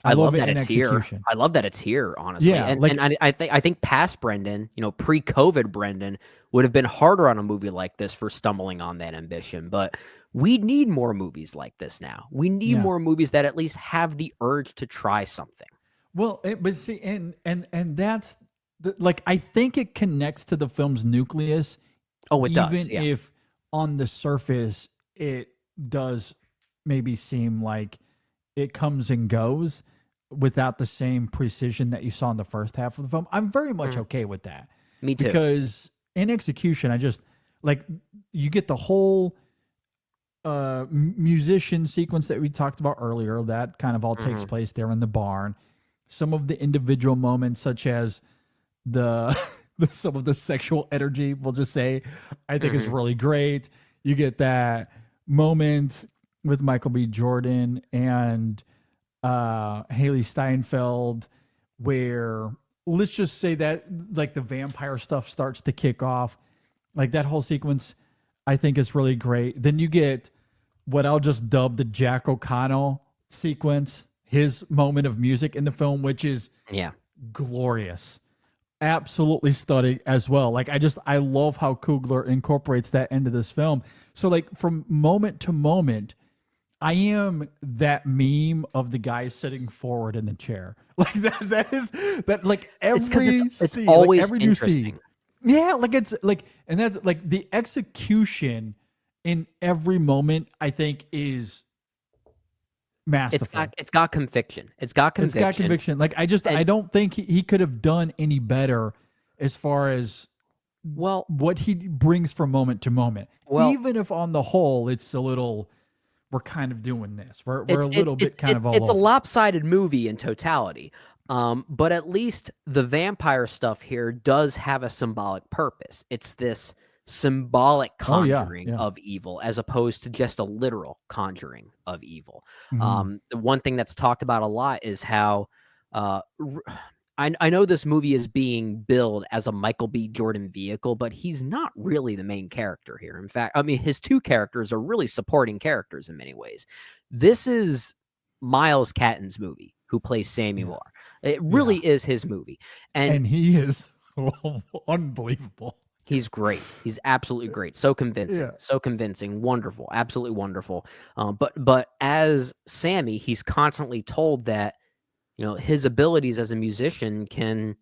I love that it's here. I love that it's here, honestly. Yeah, and I think past Brendan, pre-COVID Brendan, would have been harder on a movie like this for stumbling on that ambition. But we need more movies like this now. We need more movies that at least have the urge to try something. Well, but see, and that's like, I think it connects to the film's nucleus. Oh, it does. Even if on the surface it does maybe seem like it comes and goes without the same precision that you saw in the first half of the film. I'm very much okay with that. Me too. Because in execution, I just like, you get the whole musician sequence that we talked about earlier. That kind of all takes place there in the barn. Some of the individual moments, such as some of the sexual energy, we'll just say, I think is really great. You get that moment with Michael B. Jordan and Haley Steinfeld, where let's just say that like the vampire stuff starts to kick off. Like that whole sequence, I think is really great. Then you get what I'll just dub the Jack O'Connell sequence, his moment of music in the film, which is glorious. Absolutely stunning as well. Like I love how Coogler incorporates that into this film. So like from moment to moment, I am that meme of the guy sitting forward in the chair. Like that is that like every it's scene, always like every new interesting. scene. Yeah, like it's like, and that's like the execution in every moment I think is masterful. It's got conviction. It's got conviction. Like I don't think he could have done any better as far as what he brings from moment to moment. Even if on the whole it's a little, we're kind of doing this. We're a little bit kind of all it's a over. lopsided movie in totality. But at least the vampire stuff here does have a symbolic purpose. It's this symbolic conjuring of evil as opposed to just a literal conjuring of evil. The one thing that's talked about a lot is how I know this movie is being billed as a Michael B. Jordan vehicle, but he's not really the main character here. In fact, I mean, his two characters are really supporting characters in many ways. This is Miles Catton's movie, who plays Sammy Moore. It really is his movie. And he is unbelievable. He's great. He's absolutely great. So convincing. So convincing. Wonderful. Absolutely wonderful. But as Sammy, he's constantly told that, you know, his abilities as a musician can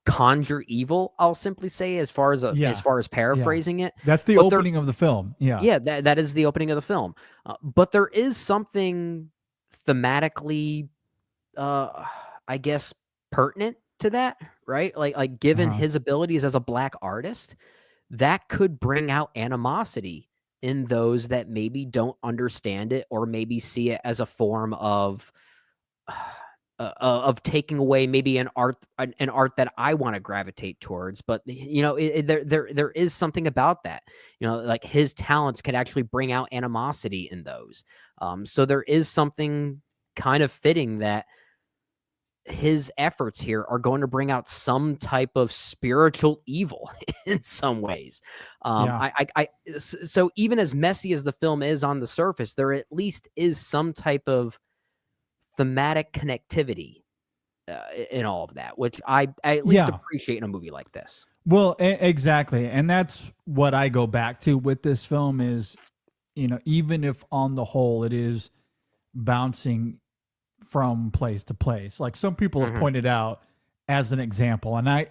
conjure evil, I'll simply say, as far as paraphrasing it. That's the opening of the film. Yeah, that is the opening of the film. But there is something thematically, I guess, pertinent to that, right? Like given his abilities as a black artist, that could bring out animosity in those that maybe don't understand it or maybe see it as a form of taking away maybe an art that I want to gravitate towards. But you know, there is something about that. You know, like his talents could actually bring out animosity in those. So there is something kind of fitting that his efforts here are going to bring out some type of spiritual evil in some ways. So even as messy as the film is on the surface, there at least is some type of thematic connectivity in all of that, which I at least appreciate in a movie like this. Well, exactly. And that's what I go back to with this film is, you know, even if on the whole it is bouncing from place to place, like some people have pointed out as an example. And I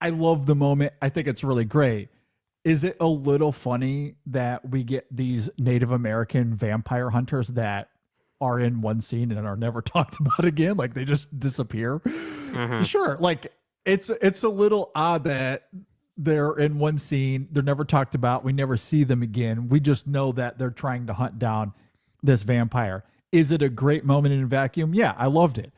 love the moment. I think it's really great. Is it a little funny that we get these Native American vampire hunters that are in one scene and are never talked about again? Like they just disappear. Sure. Like it's a little odd that they're in one scene. They're never talked about. We never see them again. We just know that they're trying to hunt down this vampire. Is it a great moment in a vacuum? Yeah, I loved it.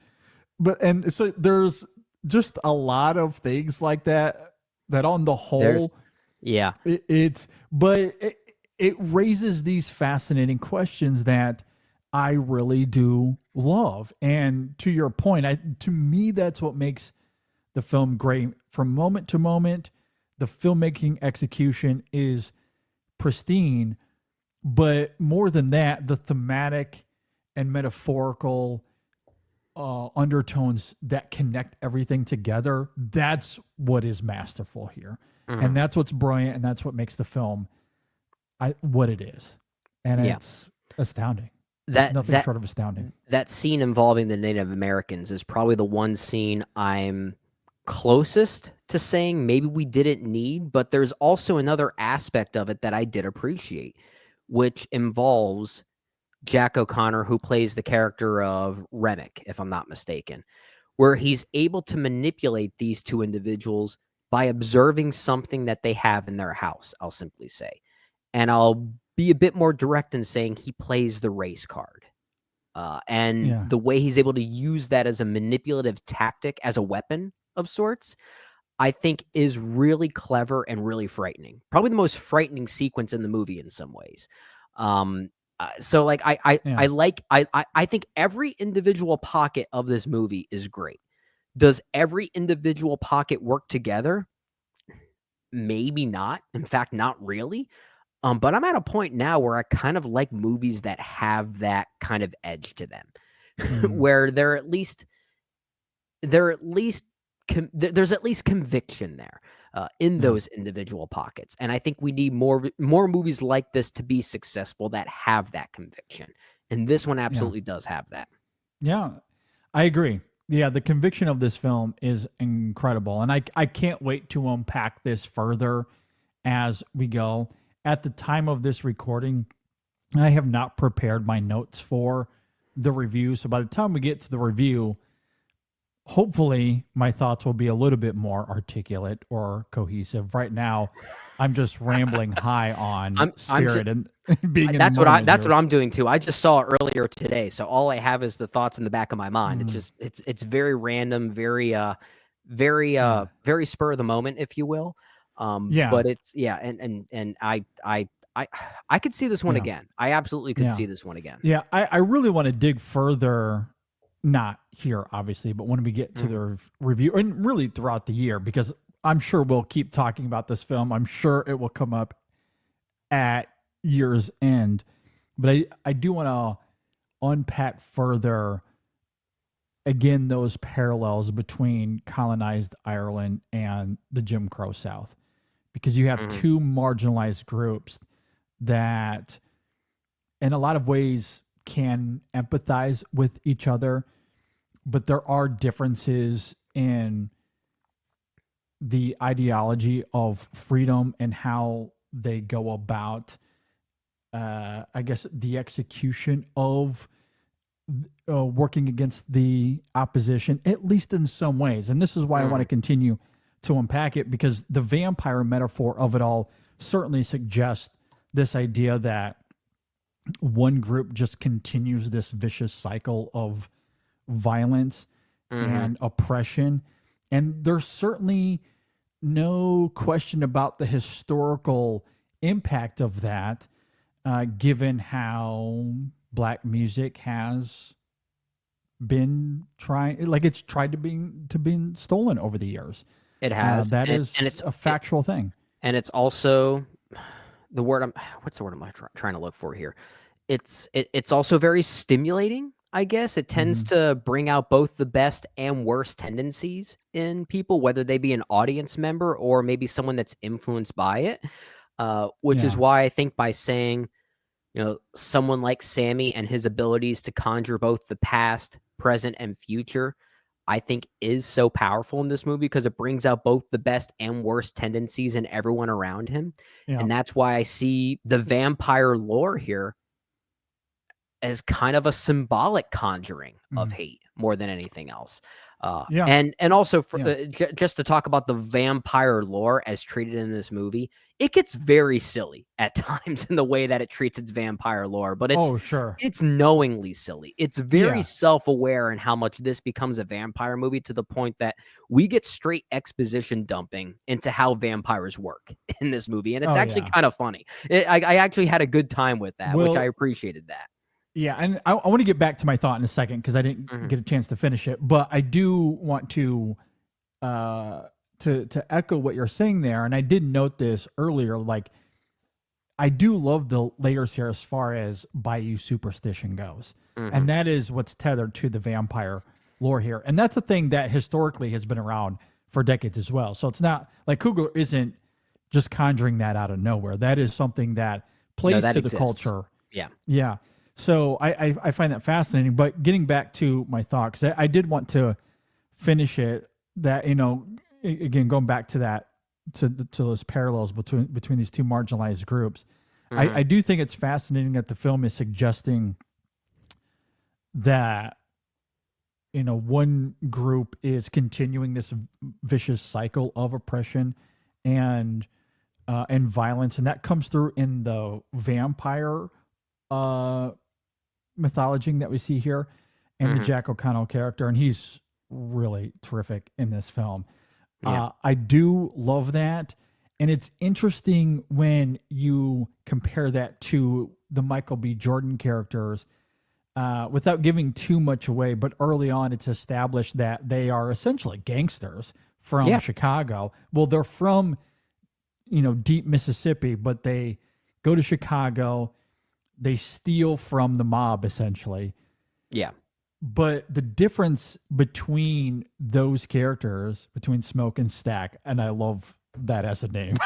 And so there's just a lot of things like that on the whole, it raises these fascinating questions that I really do love. And to your point, to me, that's what makes the film great. From moment to moment, the filmmaking execution is pristine, but more than that, the thematic and metaphorical undertones that connect everything together, that's what is masterful here. And that's what's brilliant, and that's what makes the film what it is. And it's astounding. It's nothing short of astounding. That scene involving the Native Americans is probably the one scene I'm closest to saying maybe we didn't need, but there's also another aspect of it that I did appreciate, which involves Jack O'Connor, who plays the character of Remick, if I'm not mistaken, where he's able to manipulate these two individuals by observing something that they have in their house, I'll simply say. And I'll be a bit more direct in saying he plays the race card. The way he's able to use that as a manipulative tactic, as a weapon of sorts, I think is really clever and really frightening. Probably the most frightening sequence in the movie in some ways. So like Yeah. I think every individual pocket of this movie is great. Does every individual pocket work together? Maybe not. In fact, not really. But I'm at a point now where I kind of like movies that have that kind of edge to them, Mhm. where there's at least conviction there in Yeah. those individual pockets, and I think we need more movies like this to be successful that have that conviction, and this one Yeah. absolutely does have that. Yeah. I agree. Yeah, the conviction of this film is incredible. And I can't wait to unpack this further as we go. At the time of this recording, I have not prepared my notes for the review. So by the time we get to the review, hopefully my thoughts will be a little bit more articulate or cohesive. Right now, I'm just rambling high on I'm spirit and being in That's the what moment that's here. what I'm doing too. I just saw it earlier today, so all I have is the thoughts in the back of my mind. It's Mm, just it's very random, very yeah. very spur of the moment, if you will. Yeah. But it's yeah, and I I could see this one Yeah. again. I absolutely could Yeah. see this one again. Yeah, I really want to dig further, not here, obviously, but when we get to Mhm. the review and really throughout the year, because I'm sure we'll keep talking about this film. I'm sure it will come up at year's end. But I do want to unpack further, again, those parallels between colonized Ireland and the Jim Crow South, because you have Mhm. two marginalized groups that in a lot of ways can empathize with each other, but there are differences in the ideology of freedom and how they go about, I guess, the execution of working against the opposition, at least in some ways. And this is why I want to Mhm. continue to unpack it, because the vampire metaphor of it all certainly suggests this idea that one group just continues this vicious cycle of violence Mhm. and oppression. And there's certainly no question about the historical impact of that, given how black music has been trying, like it's tried to be stolen over the years. It has, That and is a factual thing. it's also the word I'm what's the word I'm trying to look for here? It's also very stimulating, I guess. It tends Mhm. to bring out both the best and worst tendencies in people, whether they be an audience member or maybe someone that's influenced by it. Which is Yeah. why I think by saying, someone like Sammy and his abilities to conjure both the past, present, and future, I think is so powerful in this movie because it brings out both the best and worst tendencies in everyone around him. Yeah. And that's why I see the vampire lore here as kind of a symbolic conjuring of Mhm. hate more than anything else. Yeah. And also for, Yeah. just to talk about the vampire lore as treated in this movie, it gets very silly at times in the way that it treats its vampire lore, but Oh, sure. it's knowingly silly. It's very Yeah. self-aware in how much this becomes a vampire movie to the point that we get straight exposition dumping into how vampires work in this movie, and it's Oh, actually yeah. kind of funny. I actually had a good time with that, which I Well, appreciated that. yeah, and I want to get back to my thought in a second because I didn't Mhm. get a chance to finish it, but I do want to to echo what you're saying there, and I did note this earlier. Like, I do love the layers here as far as Bayou superstition goes, Mhm. and that is what's tethered to the vampire lore here, and that's a thing that historically has been around for decades as well. So it's not like Kugler isn't just conjuring that out of nowhere. That is something that No, plays that to the exists. culture. Yeah. Yeah. So I find that fascinating. But getting back to my thought, because I did want to finish it, that, again, going back to that, to those parallels between these two marginalized groups, Mhm. I do think it's fascinating that the film is suggesting that, one group is continuing this vicious cycle of oppression and violence, and that comes through in the vampire uh mythology that we see here, and the Mhm. Jack O'Connell character, and he's really terrific in this film. Yeah. I do love that. And it's interesting when you compare that to the Michael B. Jordan characters, without giving too much away. But early on, it's established that they are essentially gangsters from Yeah. Chicago. Well, they're from, deep Mississippi, but they go to Chicago. They steal from the mob, essentially. Yeah. But the difference between those characters, between Smoke and Stack, and I love that as a name.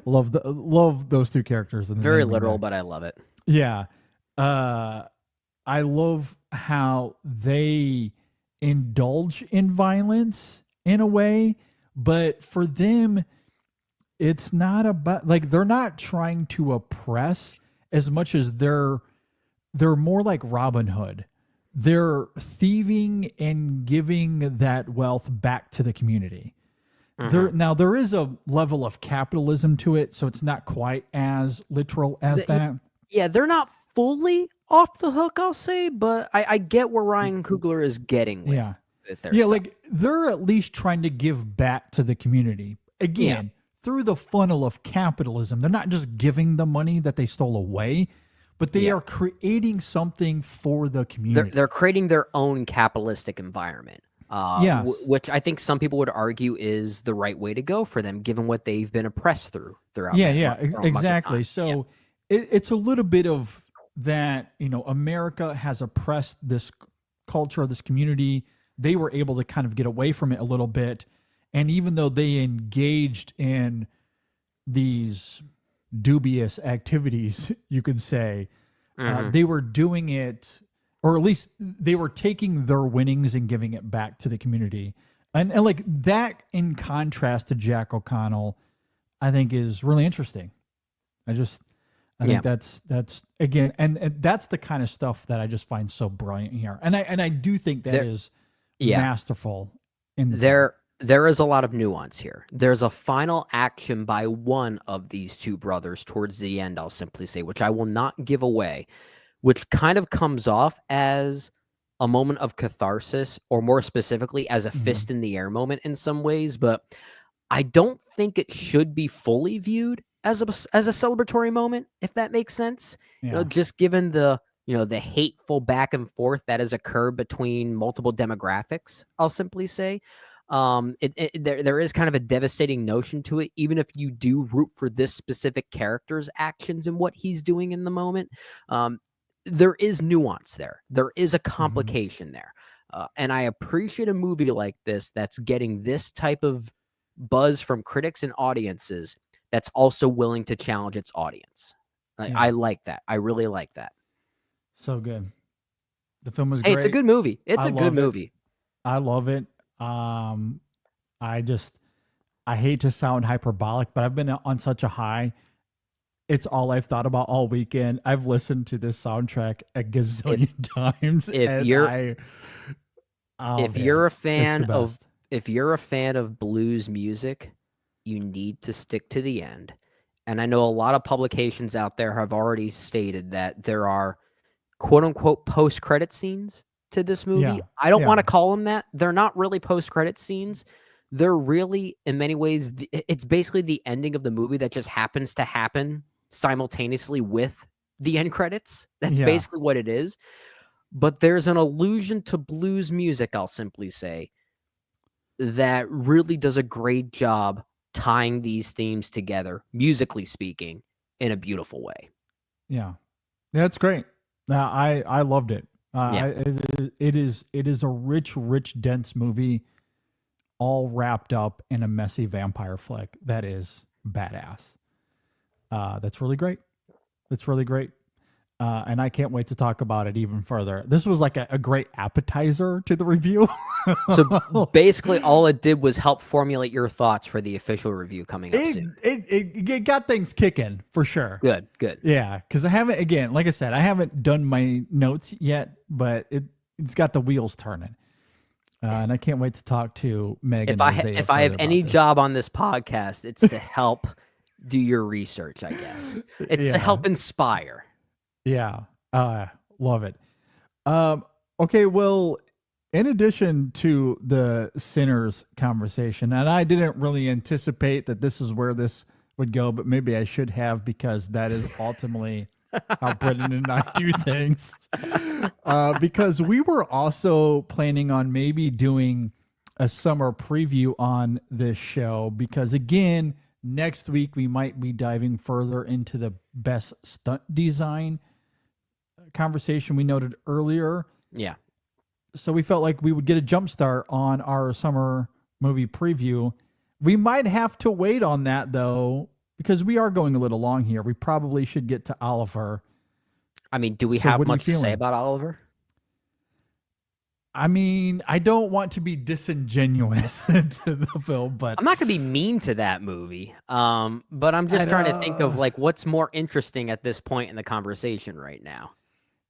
love those two characters. And Very literal, but I love it. yeah. I love how they indulge in violence in a way, but for them, it's not about, like, they're not trying to oppress as much as they're more like Robin Hood. They're thieving and giving that wealth back to the community. There is a level of capitalism to it, so it's not quite as literal as that. Yeah, they're not fully off the hook, I'll say, but I get where Ryan Coogler is getting with, with their stuff. Like, they're at least trying to give back to the community. Again, through the funnel of capitalism. They're not just giving the money that they stole away, but they are creating something for the community. They're creating their own capitalistic environment. Which I think some people would argue is the right way to go for them, given what they've been oppressed throughout. Exactly. So it's a little bit of that. America has oppressed this culture, this community. They were able to kind of get away from it a little bit, and even though they engaged in these dubious activities, you could say, they were doing it. Or at least they were taking their winnings and giving it back to the community. And like that, in contrast to Jack O'Connell, I think is really interesting. I think that's again, and that's the kind of stuff that I just find so brilliant here. And I do think that is masterful in there is a lot of nuance here. There's a final action by one of these two brothers towards the end, I'll simply say, which I will not give away, which kind of comes off as a moment of catharsis, or more specifically as a fist in the air moment in some ways. But I don't think it should be fully viewed as a celebratory moment, if that makes sense. Just given the hateful back and forth that has occurred between multiple demographics, I'll simply say. There is kind of a devastating notion to it, even if you do root for this specific character's actions and what he's doing in the moment. There is nuance there. There is a complication there. And I appreciate a movie like this that's getting this type of buzz from critics and audiences that's also willing to challenge its audience. I like that. I really like that. So good. The film was great. Hey, it's a good movie. It's a good movie. I love it. I hate to sound hyperbolic, but I've been on such a high. It's all I've thought about all weekend. I've listened to this soundtrack a gazillion times. If you're a fan of blues music, you need to stick to the end. And I know a lot of publications out there have already stated that there are quote unquote post-credit scenes to this movie. Yeah. I don't want to call them that. They're not really post-credit scenes. They're really, in many ways, it's basically the ending of the movie that just happens to happen simultaneously with the end credits. That's basically what it is. But there's an allusion to blues music, I'll simply say, that really does a great job tying these themes together, musically speaking, in a beautiful way. Yeah, that's great. I loved it. It is a rich, dense movie, all wrapped up in a messy vampire flick that is badass. That's really great. And I can't wait to talk about it even further. This was like a great appetizer to the review. So basically all it did was help formulate your thoughts for the official review coming up soon. It got things kicking for sure. Good. Yeah, because I haven't, again, like I said, I haven't done my notes yet, but it's got the wheels turning. And I can't wait to talk to Megan. If I have any job on this podcast, it's to help do your research, I guess. It's to help inspire. Yeah. Love it. Okay, well, in addition to the Sinners conversation, and I didn't really anticipate that this is where this would go, but maybe I should have, because that is ultimately how Brendan and I do things. Because we were also planning on maybe doing a summer preview on this show, because again, next week we might be diving further into the best stunt design conversation we noted earlier. Yeah. So we felt like we would get a jump start on our summer movie preview. We might have to wait on that though, because we are going a little long here. We probably should get to Oliver. I mean, do we So have what are you much to say feeling? about Oliver? I mean, I don't want to be disingenuous to the film, but I'm not going to be mean to that movie. But I'm just trying to think of like what's more interesting at this point in the conversation right now.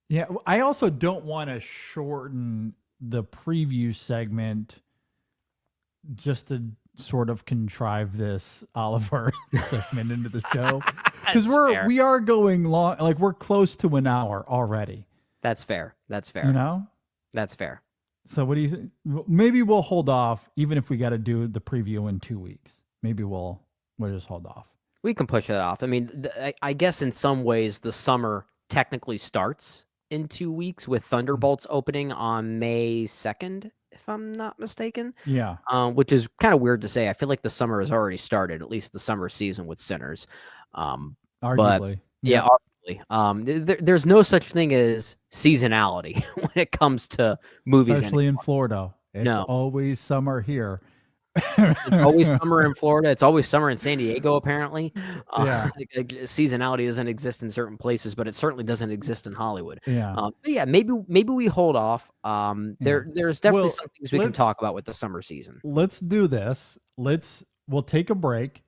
yeah, I also don't want to shorten the preview segment just to sort of contrive this Oliver segment into the show, because fair. we are going long, like we're close to an hour already. That's fair. That's fair. You know, That's fair. so what do you think? Maybe we'll hold off, even if we got to do the preview in 2 weeks. Maybe we'll just hold off. We can push it off. I mean, I guess in some ways the summer technically starts in 2 weeks with Thunderbolts opening on May 2nd, if I'm not mistaken. Yeah. Which is kind of weird to say. I feel like the summer has already started, at least the summer season with Sinners. Arguably. Yeah, arguably. There's no such thing as seasonality when it comes to movies. Especially in Florida. It's No. always summer here. It's always summer in Florida. It's always summer in San Diego, apparently. Yeah. Seasonality doesn't exist in certain places, but it certainly doesn't exist in Hollywood. Yeah. But yeah, maybe we hold off. There's definitely Well, some things we can talk about with the summer season. Let's do this. We'll take a break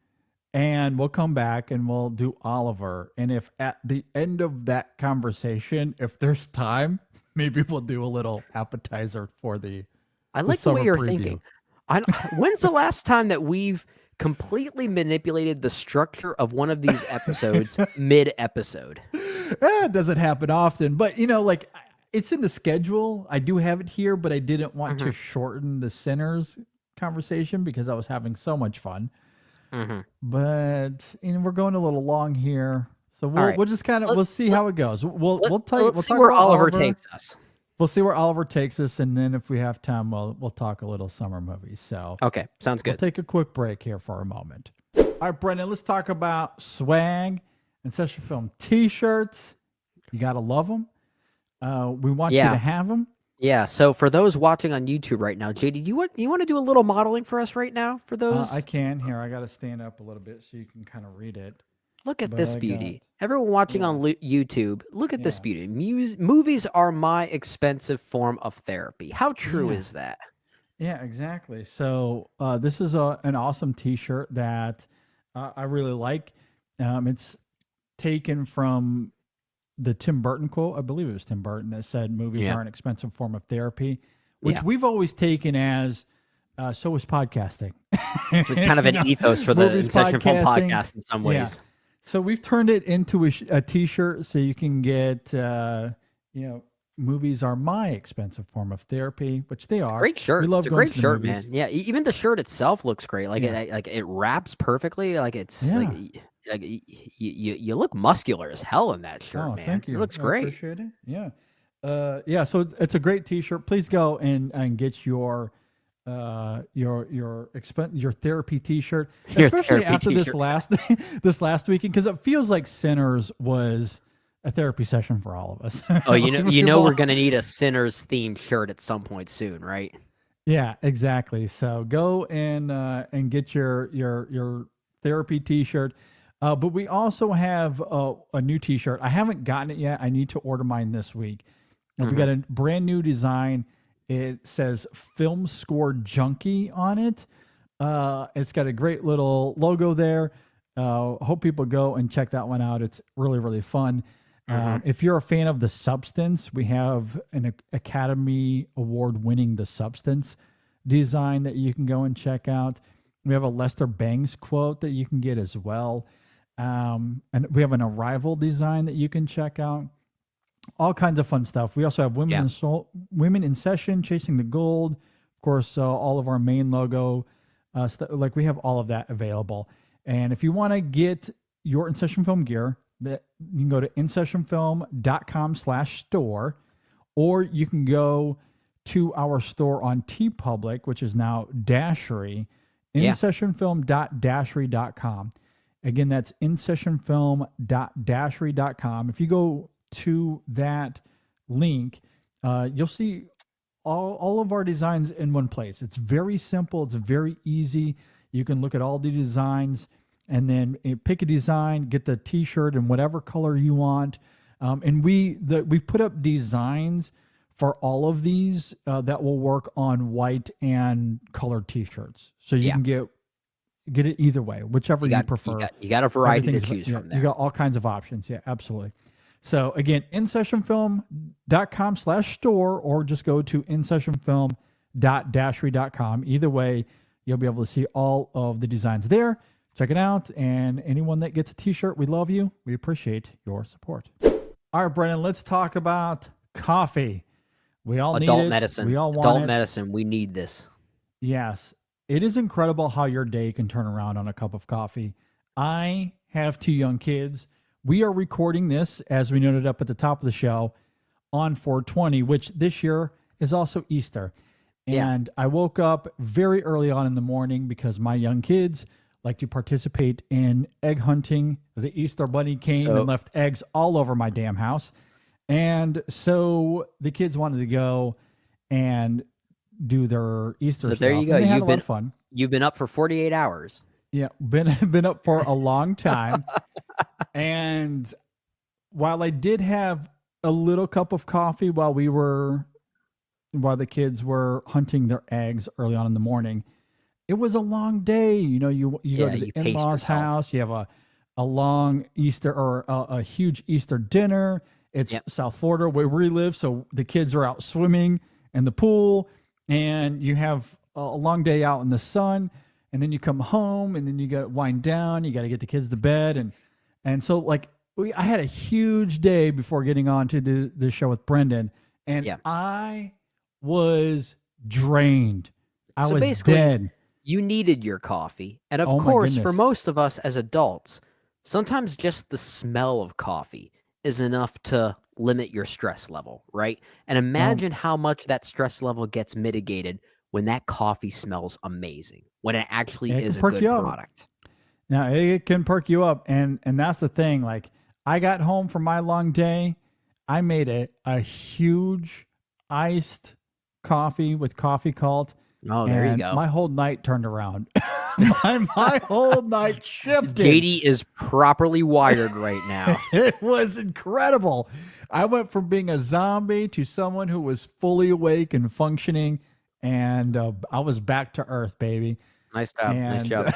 and we'll come back and we'll do Oliver. And if at the end of that conversation, if there's time, maybe we'll do a little appetizer for the I like the way summer you're preview. thinking. When's the last time that we've completely manipulated the structure of one of these episodes mid-episode? It doesn't happen often, but like it's in the schedule. I do have it here, but I didn't want to shorten the Sinners conversation because I was having so much fun. But we're going a little long here, so we'll just kind of we'll see how it goes. We'll see where Oliver takes us. We'll see where Oliver takes us, and then if we have time, we'll talk a little summer movies. So Okay, sounds we'll good. take a quick break here for a moment. All right, Brendan, let's talk about swag and InSession Film T-shirts. You gotta love them. We want you to have them. Yeah. So for those watching on YouTube right now, JD, you want to do a little modeling for us right now for those? I can. Here, I gotta stand up a little bit so you can kind of read it. Look at But this I beauty. got- Everyone watching on YouTube, look at this beauty. Movies are my expensive form of therapy. How true is that? Yeah, exactly. So this is an awesome T-shirt that I really like. It's taken from the Tim Burton quote. I believe it was Tim Burton that said movies are an expensive form of therapy, which we've always taken as so is podcasting. It's kind of an ethos for the Movies, InSession Film podcasting. Podcast in some ways. Yeah. So we've turned it into a T-shirt so you can get, movies are my expensive form of therapy, which they are. Great shirt. We love It's a going great to the shirt, movies. man. Yeah, even the shirt itself looks great. Like Yeah. it wraps perfectly. Like it's Yeah. like you look muscular as hell in that shirt, Oh, man. thank you. It looks I great. appreciate it. Yeah. So it's a great T-shirt. Please go and get your therapy T-shirt, Your especially therapy after T-shirt. this last weekend, because it feels like Sinners was a therapy session for all of us. Oh, We've we're all- gonna need a Sinners themed shirt at some point soon, right? Yeah, exactly. So go and get your therapy T-shirt. But we also have a new T-shirt. I haven't gotten it yet. I need to order mine this week. And we got a brand new design. It says Film Score Junkie on it. It's got a great little logo there. Hope people go and check that one out. It's really, really fun. If you're a fan of The Substance, we have an Academy Award winning The Substance design that you can go and check out. We have a Lester Bangs quote that you can get as well. And we have an Arrival design that you can check out. all kinds of fun stuff. We also have Women in Session, Chasing the Gold. Of course, all of our main logo. Like we have all of that available. And if you want to get your InSession Film gear, that you can go to InSessionFilm.com/store, or you can go to our store on TeePublic, which is now Dashery, InSessionFilm.dashery.com. Again, that's InSessionFilm.dashery.com. If you go to that link, you'll see all of our designs in one place. It's very simple. It's very easy. You can look at all the designs and then pick a design, get the t-shirt in whatever color you want. And we put up designs for all of these that will work on white and colored t-shirts. So you can get it either way, whichever you prefer. You got a variety to choose from there. You got all kinds of options. Yeah, absolutely. So again, InSessionFilm.com/store, or just go to InSessionFilm.dashery.com. Either way, you'll be able to see all of the designs there. Check it out. And anyone that gets a t-shirt, we love you. We appreciate your support. All right, Brennan, let's talk about coffee. We all need adult it. medicine. We all want adult it. medicine. We need this. Yes. It is incredible how your day can turn around on a cup of coffee. I have 2 young kids. We are recording this, as we noted up at the top of the show, on 4/20, which this year is also Easter. And I woke up very early on in the morning because my young kids like to participate in egg hunting. The Easter bunny came and left eggs all over my damn house. And so the kids wanted to go and do their Easter stuff. So there you go. They had a lot of fun. You've been up for 48 hours. Yeah, been up for a long time. And while I did have a little cup of coffee while the kids were hunting their eggs early on in the morning, it was a long day. You know, you go to the in-laws' house, you have a long Easter or a huge Easter dinner. It's South Florida where we live, so the kids are out swimming in the pool, and you have a long day out in the sun, and then you come home, and then you got to wind down. You got to get the kids to bed, and so like I had a huge day before getting on to the show with Brendan, and I was drained. I was dead. You needed your coffee, and of course, for most of us as adults, sometimes just the smell of coffee is enough to limit your stress level, right? And imagine how much that stress level gets mitigated when that coffee smells amazing, when it actually is a good product. Now, it can perk you up, and that's the thing. Like, I got home from my long day, I made a huge iced coffee with coffee cult. Oh, there you go. My whole night turned around. my whole night shifted. Katie is properly wired right now. It was incredible. I went from being a zombie to someone who was fully awake and functioning, and I was back to earth, baby. Nice job. Nice job.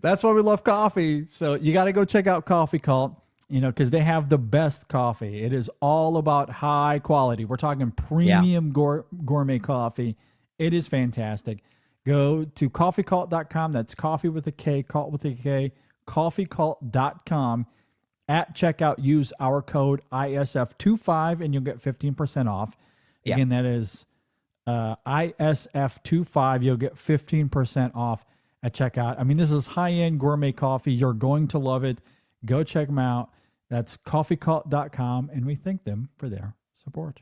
That's why we love coffee. So you got to go check out Coffee Cult, because they have the best coffee. It is all about high quality. We're talking premium gourmet coffee. It is fantastic. Go to coffeecult.com. That's coffee with a K, cult with a K, coffeecult.com. At checkout, use our code ISF25 and you'll get 15% off. Again, that is ISF25. You'll get 15% off at checkout. I mean, this is high-end gourmet coffee. You're going to love it. Go check them out. That's coffeecult.com, and we thank them for their support.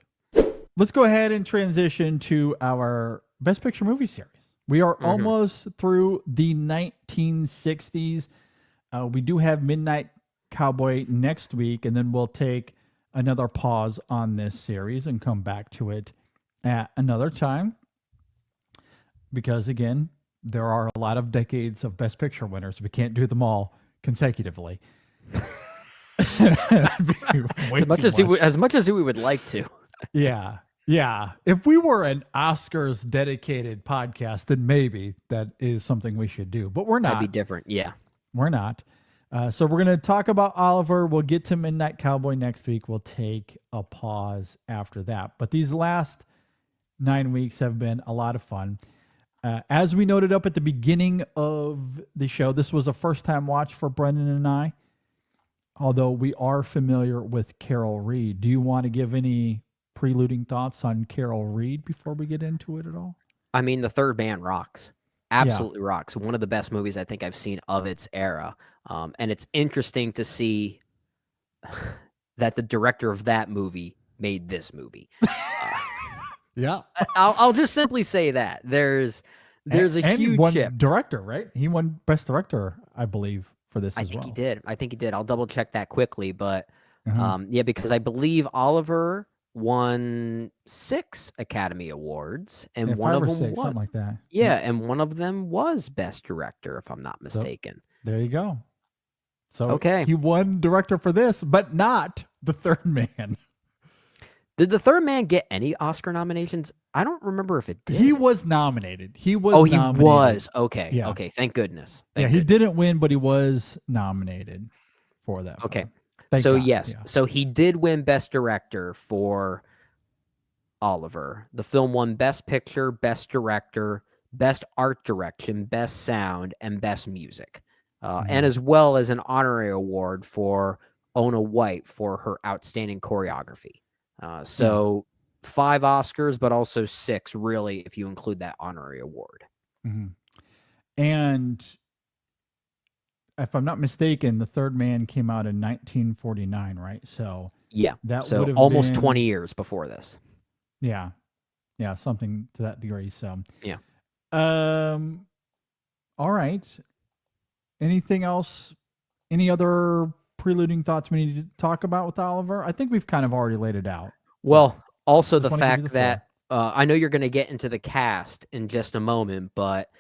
Let's go ahead and transition to our Best Picture movie series. We are almost through the 1960s. We do have Midnight Cowboy next week, and then we'll take another pause on this series and come back to it at another time. Because, again, there are a lot of decades of Best Picture winners. We can't do them all consecutively. As much as we would like to. Yeah. If we were an Oscars dedicated podcast, then maybe that is something we should do, but we're not. That'd be different. Yeah, we're not. So we're going to talk about Oliver. We'll get to Midnight Cowboy next week. We'll take a pause after that. But these last 9 weeks have been a lot of fun. As we noted up at the beginning of the show, this was a first time watch for Brendan and I. although we are familiar with Carol Reed. Do you want to give any preluding thoughts on Carol Reed before we get into it at all? I mean, The Third Man rocks. Absolutely rocks. One of the best movies I think I've seen of its era. And it's interesting to see that the director of that movie made this movie. Yeah. I'll just simply say that. There's a huge won shift. director, right? He won Best Director, I believe, for this as well. I think he did. I'll double check that quickly. But Uh-huh. yeah, because I believe Oliver won 6 Academy Awards, and Yeah, one 5 of or them 6, was something like that. yeah, and one of them was Best Director, if I'm not mistaken. There you go. So Okay. he won director for this, but not The Third Man. Did The Third Man get any Oscar nominations? I don't remember if it did. He was nominated. He was Oh, he nominated. was. Okay. Yeah. Okay. Thank goodness. Yeah, Thank he goodness. didn't win, but he was nominated for that. Okay. film. Thank So God, yes. yeah. So he did win Best Director for Oliver. The film won Best Picture, Best Director, Best Art Direction, Best Sound, and Best Music. And as well as an honorary award for Ona White for her outstanding choreography. So 5 Oscars, but also 6, really, if you include that honorary award. Mhm. And if I'm not mistaken, The Third Man came out in 1949, right? So Yeah. that So would have almost been 20 years before this. Yeah, something to that degree. So Yeah. All right. Anything else? Any other preluding thoughts we need to talk about with Oliver? I think we've kind of already laid it out. Well, also Just the wanna give you fact the that I know you're going to get into the cast in just a moment, but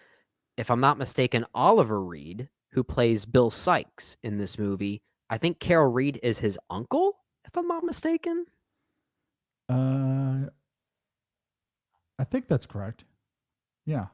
if I'm not mistaken, Oliver Reed, who plays Bill Sykes in this movie, I think Carol Reed is his uncle, if I'm not mistaken. I think that's correct. Yeah.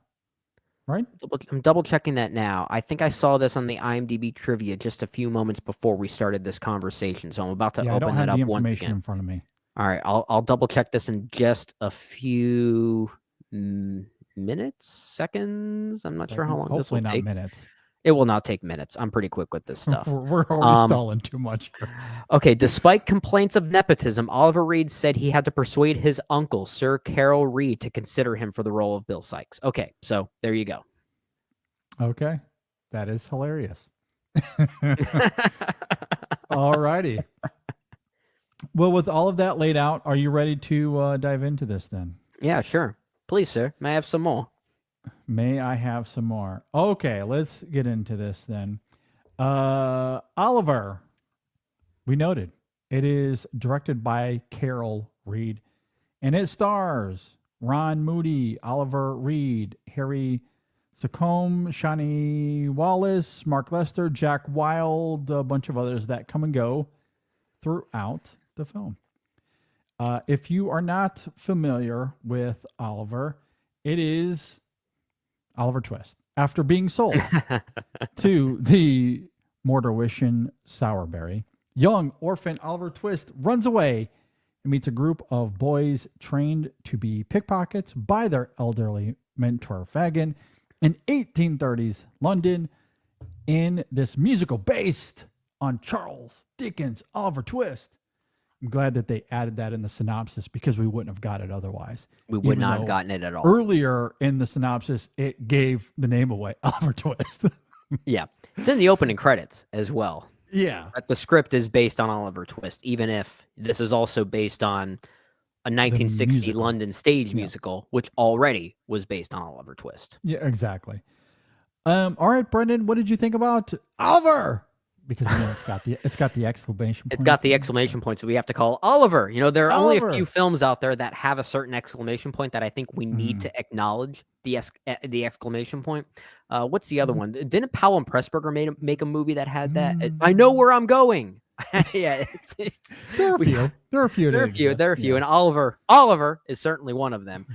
Right? I'm double checking that now. I think I saw this on the IMDb trivia just a few moments before we started this conversation, so I'm about to Yeah, I open don't that have up the once information again. in front of me. All right, I'll double check this in just a few minutes, seconds. I'm not sure how long this will Hopefully not take. minutes. It will not take minutes. I'm pretty quick with this stuff. We're already stalling too much. Okay, despite complaints of nepotism, Oliver Reed said he had to persuade his uncle, Sir Carol Reed, to consider him for the role of Bill Sykes. Okay, so there you go. Okay. That is hilarious. All righty. Well, with all of that laid out, are you ready to dive into this then? Yeah, sure. Please, sir. May I have some more? May I have some more? Okay, let's get into this then. Oliver, we noted, it is directed by Carol Reed, and it stars Ron Moody, Oliver Reed, Harry Sacombe, Shani Wallace, Mark Lester, Jack Wilde, a bunch of others that come and go throughout the film. If you are not familiar with Oliver, it is Oliver Twist. After being sold to the Mordorwishan Sourberry, young orphan Oliver Twist runs away and meets a group of boys trained to be pickpockets by their elderly mentor Fagin in 1830s London in this musical based on Charles Dickens' Oliver Twist. I'm glad that they added that in the synopsis because we wouldn't have got it otherwise. We would Even not have though gotten it at all. Earlier in the synopsis, it gave the name away, Oliver Twist. Yeah. It's in the opening credits as well. Yeah. But the script is based on Oliver Twist, even if this is also based on a 1960 musical. London stage musical, which already was based on Oliver Twist. Yeah, exactly. All right, Brendan, what did you think about Oliver? Because you know it's got the exclamation point. It's got the exclamation point, so we have to call Oliver. You know, there are only a Oliver. few films out there that have a certain exclamation point that I think we need to acknowledge the exclamation point. What's the other one? Didn't Powell and Pressburger make a movie that had that? I know where I'm going. Yeah, There are a few. There are a few. There are a few, and Oliver is certainly one of them.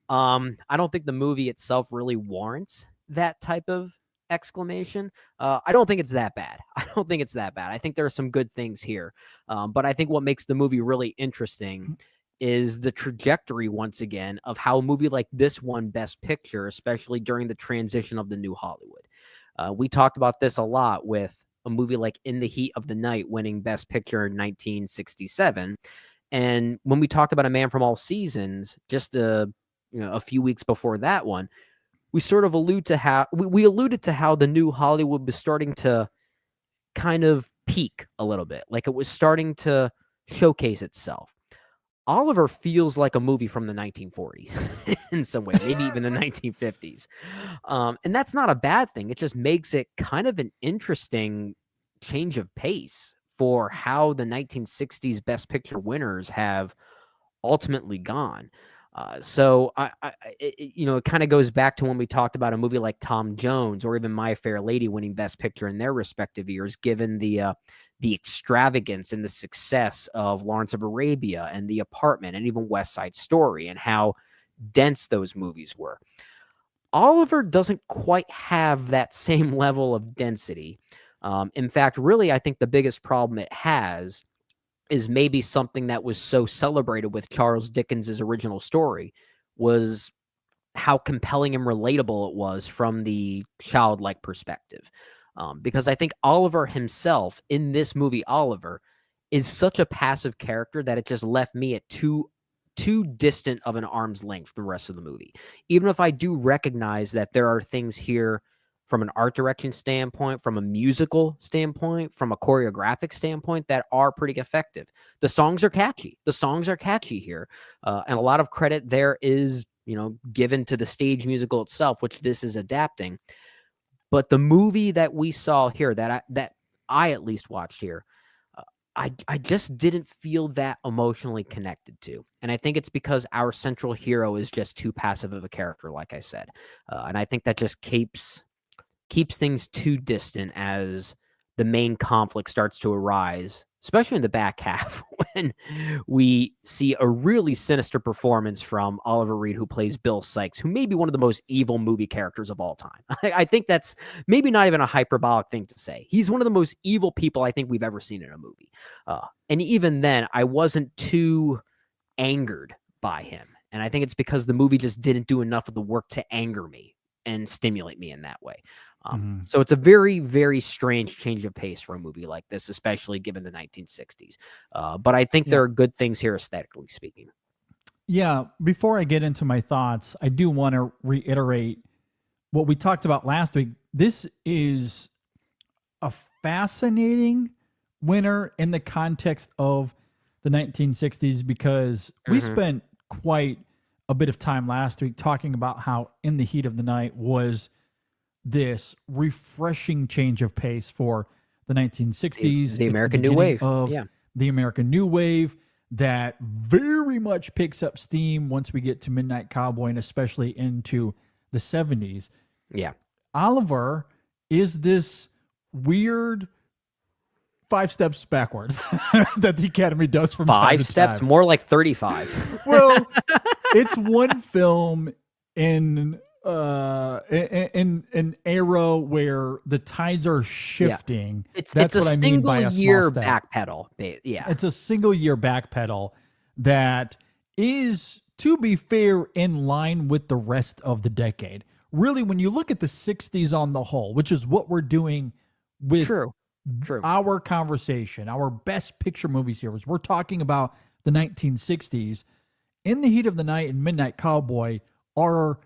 I don't think the movie itself really warrants that type of exclamation. I don't think it's that bad. I think there are some good things here. But I think what makes the movie really interesting is the trajectory, once again, of how a movie like this won Best Picture, especially during the transition of the new Hollywood. We talked about this a lot with a movie like In the Heat of the Night winning Best Picture in 1967. And when we talked about A Man from All Seasons, just a few weeks before that one, we sort of alluded to how the new Hollywood was starting to kind of peak a little bit, like it was starting to showcase itself. Oliver feels like a movie from the 1940s in some way, maybe even the 1950s. And that's not a bad thing. It just makes it kind of an interesting change of pace for how the 1960s Best Picture winners have ultimately gone. So it kind of goes back to when we talked about a movie like Tom Jones or even My Fair Lady winning Best Picture in their respective years, given the extravagance and the success of Lawrence of Arabia and The Apartment and even West Side Story and how dense those movies were. Oliver doesn't quite have that same level of density. In fact, really, I think the biggest problem it has is maybe something that was so celebrated with Charles Dickens's original story was how compelling and relatable it was from the childlike perspective. Because I think Oliver himself in this movie, Oliver, is such a passive character that it just left me at too distant of an arm's length from the rest of the movie. Even if I do recognize that there are things here from an art direction standpoint, from a musical standpoint, from a choreographic standpoint that are pretty effective. The songs are catchy. Here. And a lot of credit there is, given to the stage musical itself, which this is adapting. But the movie that we saw here, that I at least watched here, I just didn't feel that emotionally connected to. And I think it's because our central hero is just too passive of a character, like I said. And I think that just keeps things too distant as the main conflict starts to arise, especially in the back half when we see a really sinister performance from Oliver Reed, who plays Bill Sikes, who may be one of the most evil movie characters of all time. I think that's maybe not even a hyperbolic thing to say. He's one of the most evil people I think we've ever seen in a movie. And even then, I wasn't too angered by him. And I think it's because the movie just didn't do enough of the work to anger me and stimulate me in that way. So it's a very, very strange change of pace for a movie like this, especially given the 1960s. But I think there are good things here, aesthetically speaking. Yeah. Before I get into my thoughts, I do want to reiterate what we talked about last week. This is a fascinating winner in the context of the 1960s because we spent quite a bit of time last week talking about how In the Heat of the Night was this refreshing change of pace for the 1960s. The American New Wave. The American New Wave that very much picks up steam once we get to Midnight Cowboy and especially into the 70s. Yeah. Oliver is this weird 5 steps backwards that the Academy does from time to 5 steps, time. more like 35. Well, it's one film in an era where the tides are shifting. It's That's a what I mean by a single year small step. backpedal. Yeah. It's a single year backpedal that is, to be fair, in line with the rest of the decade. Really, when you look at the 60s on the whole, which is what we're doing with True. our conversation, our best picture movie series, we're talking about the 1960s. In the Heat of the Night and Midnight Cowboy are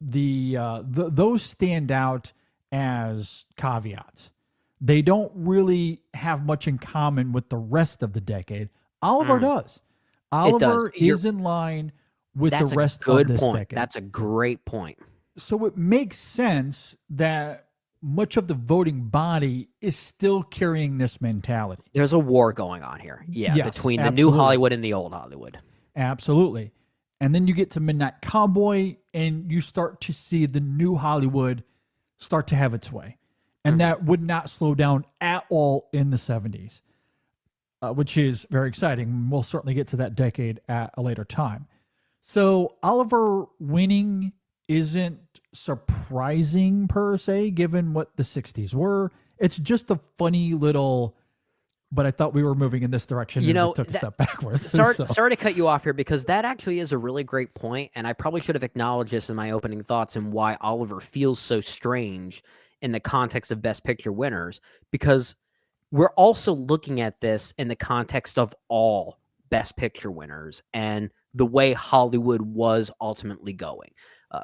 those stand out as caveats. They don't really have much in common with the rest of the decade. Oliver does. Oliver is in line with the rest of this decade. That's a great point. So it makes sense that much of the voting body is still carrying this mentality. There's a war going on here. Yes, between the absolutely. new Hollywood and the old Hollywood. Absolutely. And then you get to Midnight Cowboy and you start to see the new Hollywood start to have its way. And that would not slow down at all in the 70s, which is very exciting. We'll certainly get to that decade at a later time. So Oliver winning isn't surprising per se, given what the 60s were. It's just a funny little... But I thought we were moving in this direction and we took a step backwards. Sorry to cut you off here because that actually is a really great point, and I probably should have acknowledged this in my opening thoughts and why Oliver feels so strange in the context of Best Picture winners, because we're also looking at this in the context of all Best Picture winners and the way Hollywood was ultimately going.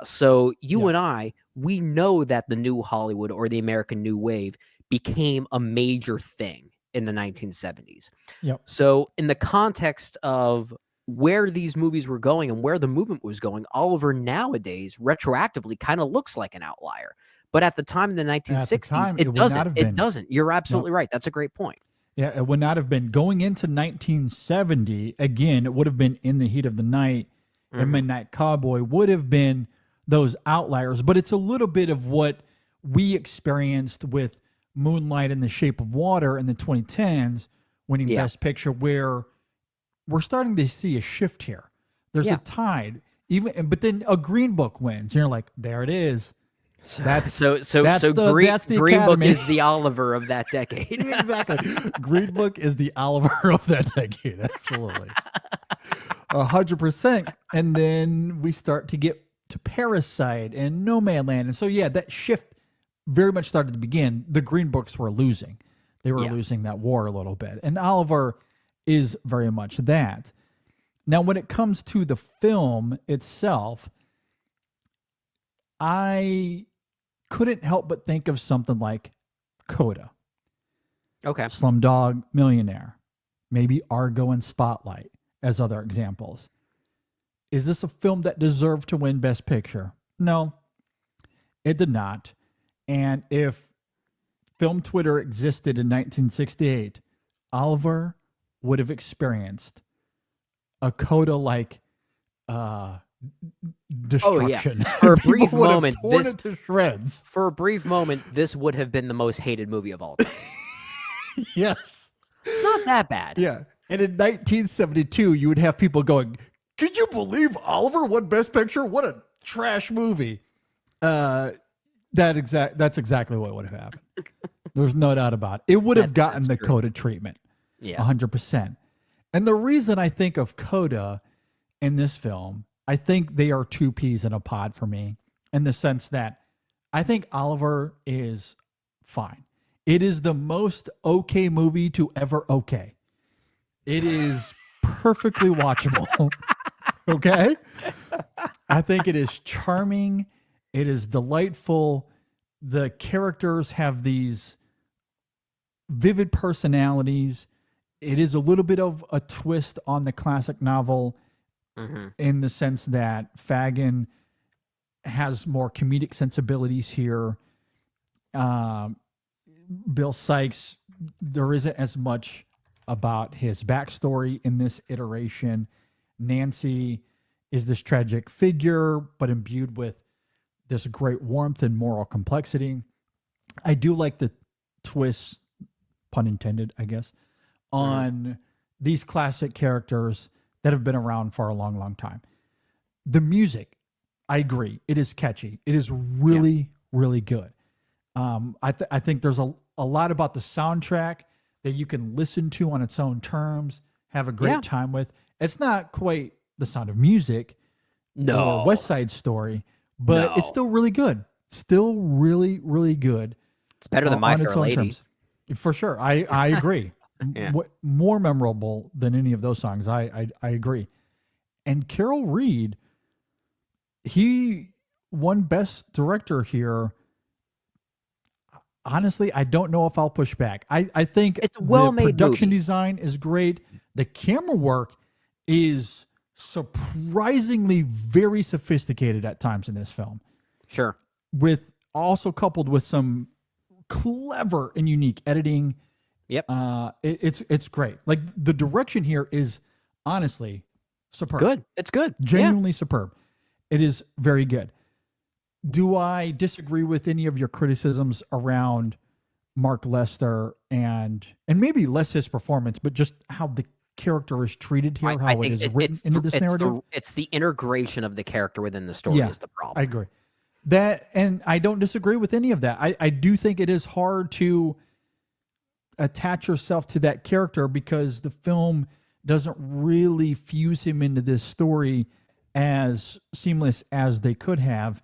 So you and I, we know that the new Hollywood or the American New Wave became a major thing in the 1970s. Yep. So in the context of where these movies were going and where the movement was going, Oliver nowadays retroactively kind of looks like an outlier. But at the time in the 1960s, it doesn't. It doesn't. You're absolutely right. That's a great point. Yeah, it would not have been. Going into 1970, again, it would have been In the Heat of the Night and Midnight Cowboy would have been those outliers. But it's a little bit of what we experienced with Moonlight and The Shape of Water in the 2010s, winning Best Picture, where we're starting to see a shift here. There's a tide. But then a Green Book wins. And you're like, there it is. Green Book is the Oliver of that decade. Exactly. Green Book is the Oliver of that decade. Absolutely. 100%. And then we start to get to Parasite and Nomadland. And so, that shift very much started to begin. The Green Books were losing. They were losing that war a little bit. And Oliver is very much that. Now, when it comes to the film itself, I couldn't help but think of something like Coda. Okay. Slumdog Millionaire. Maybe Argo and Spotlight as other examples. Is this a film that deserved to win Best Picture? No, it did not. And if film Twitter existed in 1968, Oliver would have experienced a Coda-like destruction. For a brief moment, torn it to shreds. For a brief moment, this would have been the most hated movie of all time. Yes. It's not that bad. Yeah. And in 1972, you would have people going, "Can you believe Oliver won Best Picture? What a trash movie." That's exactly what would have happened. There's no doubt about it. It would have gotten the Coda treatment. Yeah. 100%. And the reason I think of Coda in this film, I think they are two peas in a pod for me, in the sense that I think Oliver is fine. It is the most okay movie to ever okay. It is perfectly watchable. Okay? I think it is charming. It is delightful. The characters have these vivid personalities. It is a little bit of a twist on the classic novel in the sense that Fagin has more comedic sensibilities here. Bill Sykes, there isn't as much about his backstory in this iteration. Nancy is this tragic figure, but imbued with this great warmth and moral complexity. I do like the twists, pun intended, I guess, on these classic characters that have been around for a long, long time. The music, I agree. It is catchy. It is really, really good. I think there's a lot about the soundtrack that you can listen to on its own terms, have a great time with. It's not quite The Sound of Music or West Side Story, but it's still really good. Still really, really good. It's better than My Fair Lady. Terms. For sure. I agree. More memorable than any of those songs. I agree. And Carol Reed, he won Best Director here. Honestly, I don't know if I'll push back. I think it's a well-made production movie. design is great. The camera work is surprisingly very sophisticated at times in this film. Sure. With also coupled with some clever and unique editing. Yep. It's great. Like the direction here is honestly superb. Good. It's good. Genuinely superb. It is very good. Do I disagree with any of your criticisms around Mark Lester and maybe less his performance, but just how the character is treated here, how it is written into this narrative? It's the integration of the character within the story is the problem. I agree. That, and I don't disagree with any of that. I do think it is hard to attach yourself to that character because the film doesn't really fuse him into this story as seamless as they could have.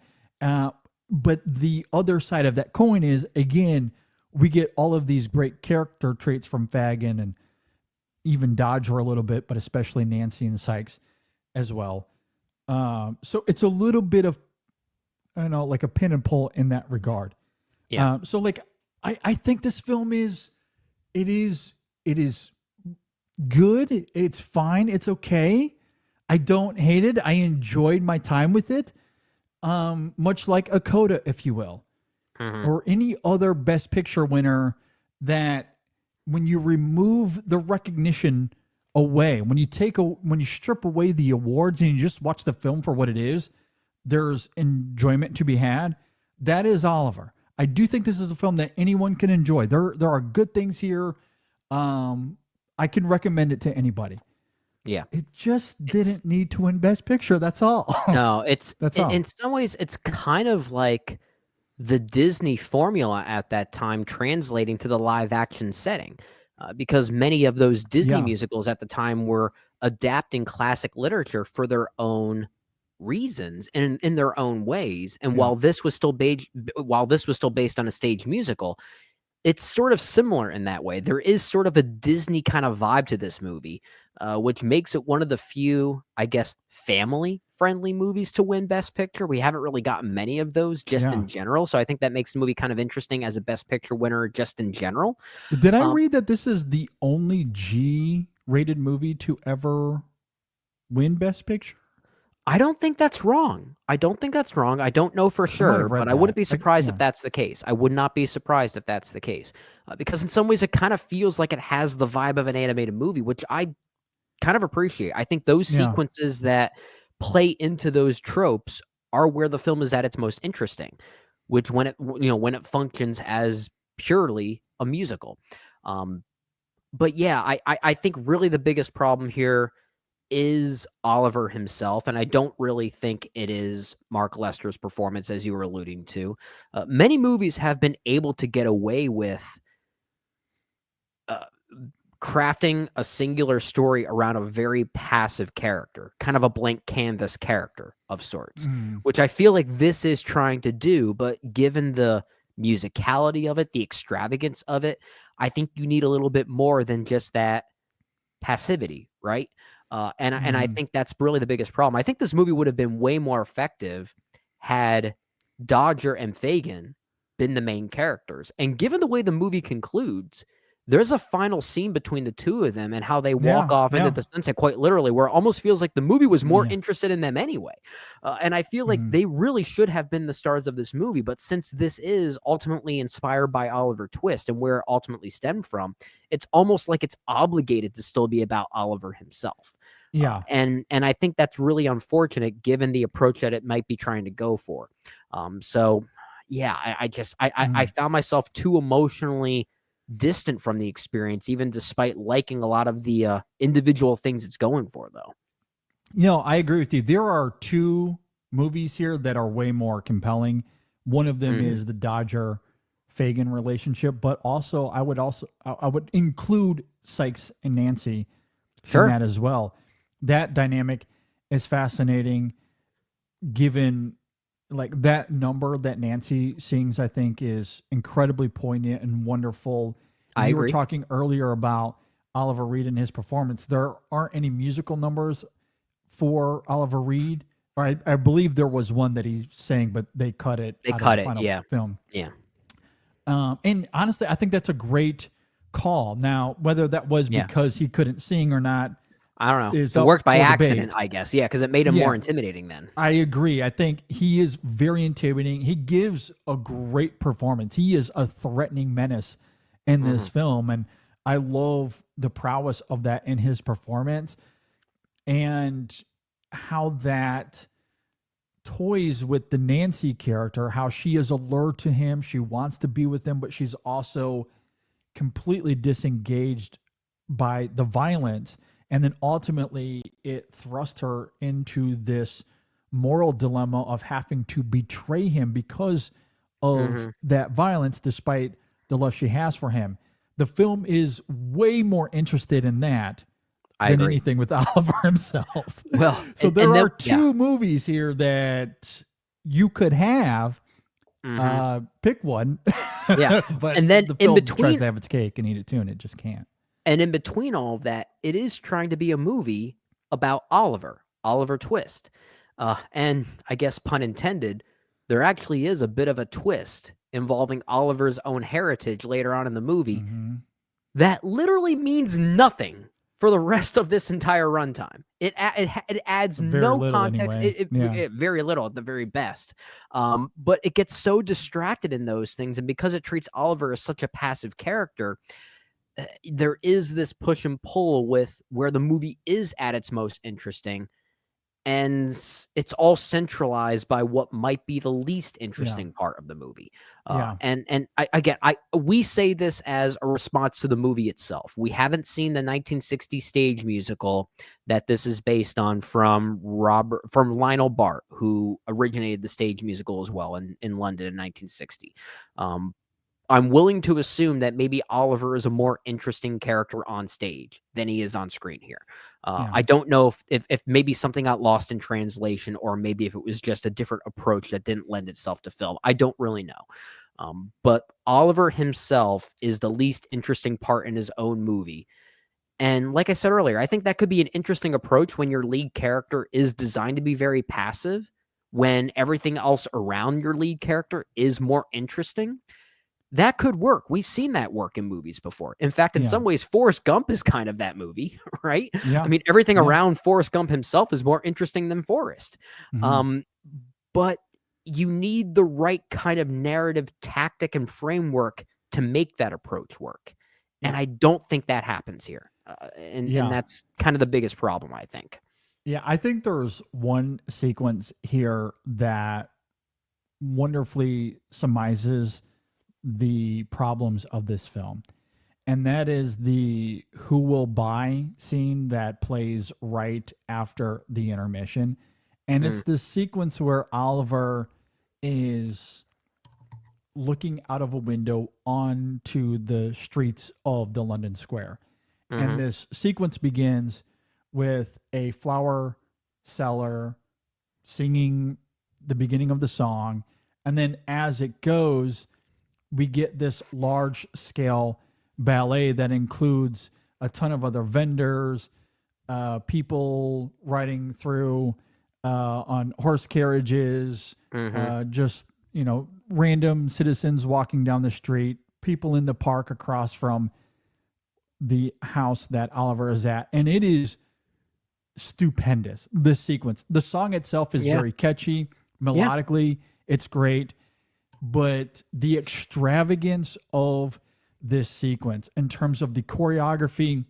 but the other side of that coin is, again, we get all of these great character traits from Fagin and even Dodger a little bit, but especially Nancy and Sykes as well. So it's a little bit of, I don't know, like a pin and pull in that regard. Yeah. So like, I think this film is good. It's fine. It's okay. I don't hate it. I enjoyed my time with it. Much like a Coda, if you will, or any other Best Picture winner, that when you remove the recognition away, when you strip away the awards and you just watch the film for what it is, there's enjoyment to be had. That is Oliver. I do think this is a film that anyone can enjoy. There are good things here. I can recommend it to anybody. Yeah. It just didn't need to win Best Picture. That's all. No, it's That's all. In some ways it's kind of like the Disney formula at that time translating to the live action setting, because many of those Disney musicals at the time were adapting classic literature for their own reasons and in their own ways. And while this was still based on a stage musical, it's sort of similar in that way. There is sort of a Disney kind of vibe to this movie, which makes it one of the few, I guess, family-friendly movies to win Best Picture. We haven't really gotten many of those just in general, so I think that makes the movie kind of interesting as a Best Picture winner just in general. Did I read that this is the only G-rated movie to ever win Best Picture? I don't think that's wrong. I don't know for sure, but I wouldn't be surprised if that's the case. I would not be surprised if that's the case, because in some ways it kind of feels like it has the vibe of an animated movie, which I kind of appreciate. I think those sequences that play into those tropes are where the film is at its most interesting, which when it functions as purely a musical. But yeah, I think really the biggest problem here is Oliver himself, and I don't really think it is Mark Lester's performance, as you were alluding to. Many movies have been able to get away with crafting a singular story around a very passive character, kind of a blank canvas character of sorts, which I feel like this is trying to do, but given the musicality of it, the extravagance of it, I think you need a little bit more than just that passivity, right? And I think that's really the biggest problem. I think this movie would have been way more effective had Dodger and Fagin been the main characters. And given the way the movie concludes, there's a final scene between the two of them and how they walk off into the sunset, quite literally, where it almost feels like the movie was more interested in them anyway. And I feel like they really should have been the stars of this movie. But since this is ultimately inspired by Oliver Twist and where it ultimately stemmed from, it's almost like it's obligated to still be about Oliver himself. Yeah. And I think that's really unfortunate given the approach that it might be trying to go for. So yeah, I found myself too emotionally distant from the experience, even despite liking a lot of the individual things it's going for, though. I agree with you. There are two movies here that are way more compelling. One of them is the Dodger Fagin relationship, but also I would include Sykes and Nancy in that as well. That dynamic is fascinating, given like that number that Nancy sings, I think is incredibly poignant and wonderful. I agree. Were talking earlier about Oliver Reed and his performance. There aren't any musical numbers for Oliver Reed. Or I believe there was one that he sang, but they cut it. They out cut of the it. final Yeah. film. Yeah. And honestly, I think that's a great call. Now, whether that was because he couldn't sing or not, I don't know. It worked by for accident, debate. I guess. Yeah, because it made him more intimidating then. I agree. I think he is very intimidating. He gives a great performance. He is a threatening menace in this film, and I love the prowess of that in his performance and how that toys with the Nancy character, how she is allured to him. She wants to be with him, but she's also completely disengaged by the violence. And then ultimately it thrust her into this moral dilemma of having to betray him because of that violence, despite the love she has for him. The film is way more interested in that than anything with Oliver himself. Well, so there are two movies here that you could have Pick one. Yeah. But And then the in film between, tries to have its cake and eat it too, and it just can't. and in between all of that, it is trying to be a movie about Oliver Twist. And I guess pun intended, there actually is a bit of a twist involving Oliver's own heritage later on in the movie that literally means nothing for the rest of this entire runtime. It adds Very no little context. anyway. It very little at the very best. But it gets so distracted in those things, and because it treats Oliver as such a passive character, there is this push and pull with where the movie is at its most interesting, and it's all centralized by what might be the least interesting part of the movie. And we say this as a response to the movie itself. We haven't seen the 1960 stage musical that this is based on from Lionel Bart, who originated the stage musical as well in London in 1960. I'm willing to assume that maybe Oliver is a more interesting character on stage than he is on screen here. I don't know if maybe something got lost in translation, or maybe if it was just a different approach that didn't lend itself to film. I don't really know. But Oliver himself is the least interesting part in his own movie. And like I said earlier, I think that could be an interesting approach when your lead character is designed to be very passive, when everything else around your lead character is more interesting. That could work. We've seen that work in movies before. In fact, in some ways, Forrest Gump is kind of that movie, right? Yeah. I mean, everything around Forrest Gump himself is more interesting than Forrest. But you need the right kind of narrative tactic and framework to make that approach work. And I don't think that happens here. And that's kind of the biggest problem, I think. Yeah, I think there's one sequence here that wonderfully surmises the problems of this film, and that is the "who will buy" scene that plays right after the intermission. And it's this sequence where Oliver is looking out of a window onto the streets of the London Square. And this sequence begins with a flower seller singing the beginning of the song, and then as it goes, we get this large scale ballet that includes a ton of other vendors, people riding through on horse carriages, just, random citizens walking down the street, people in the park across from the house that Oliver is at. And it is stupendous, this sequence. The song itself is very catchy. Melodically, it's great. But the extravagance of this sequence in terms of the choreography,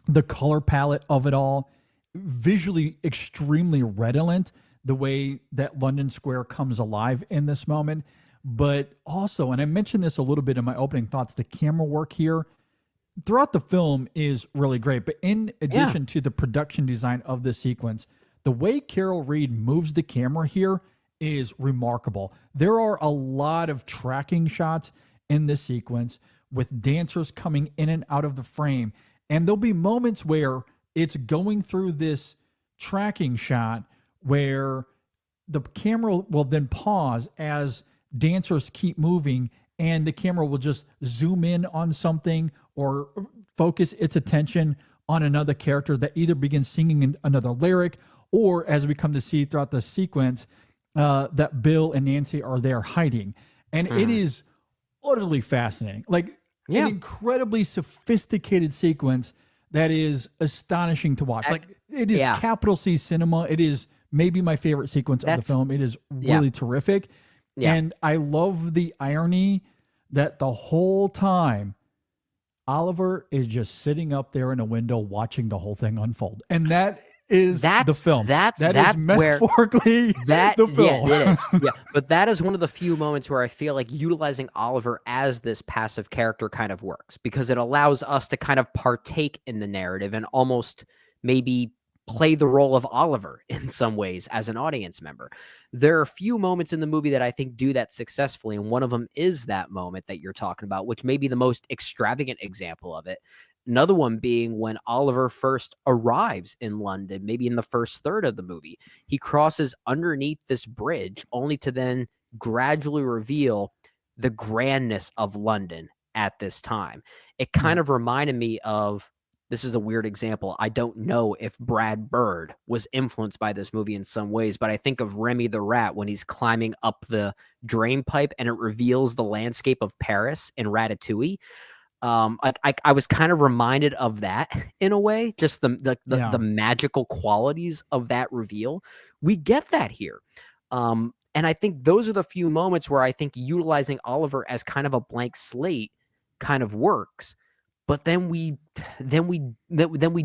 the color palette of it all, visually extremely redolent, the way that London Square comes alive in this moment. But also, and I mentioned this a little bit in my opening thoughts, the camera work here throughout the film is really great. But in addition to the production design of this sequence, the way Carol Reed moves the camera here is remarkable. There are a lot of tracking shots in this sequence with dancers coming in and out of the frame. And there'll be moments where it's going through this tracking shot where the camera will then pause as dancers keep moving, and the camera will just zoom in on something or focus its attention on another character that either begins singing another lyric, or as we come to see throughout the sequence, that Bill and Nancy are there hiding. And it is utterly fascinating. Like an incredibly sophisticated sequence that is astonishing to watch. Like it is capital C cinema. It is maybe my favorite sequence of the film. It is really terrific. Yeah. And I love the irony that the whole time Oliver is just sitting up there in a window watching the whole thing unfold. And that's the film. That's metaphorically the film. Yeah, it is. Yeah, but that is one of the few moments where I feel like utilizing Oliver as this passive character kind of works, because it allows us to kind of partake in the narrative and almost maybe play the role of Oliver in some ways as an audience member. There are a few moments in the movie that I think do that successfully, and one of them is that moment that you're talking about, which may be the most extravagant example of it. Another one being when Oliver first arrives in London, maybe in the first third of the movie. He crosses underneath this bridge only to then gradually reveal the grandness of London at this time. It kind of reminded me of, this is a weird example, I don't know if Brad Bird was influenced by this movie in some ways, but I think of Remy the Rat when he's climbing up the drain pipe and it reveals the landscape of Paris in Ratatouille. I was kind of reminded of that in a way, just the magical qualities of that reveal. We get that here. And I think those are the few moments where I think utilizing Oliver as kind of a blank slate kind of works. But then we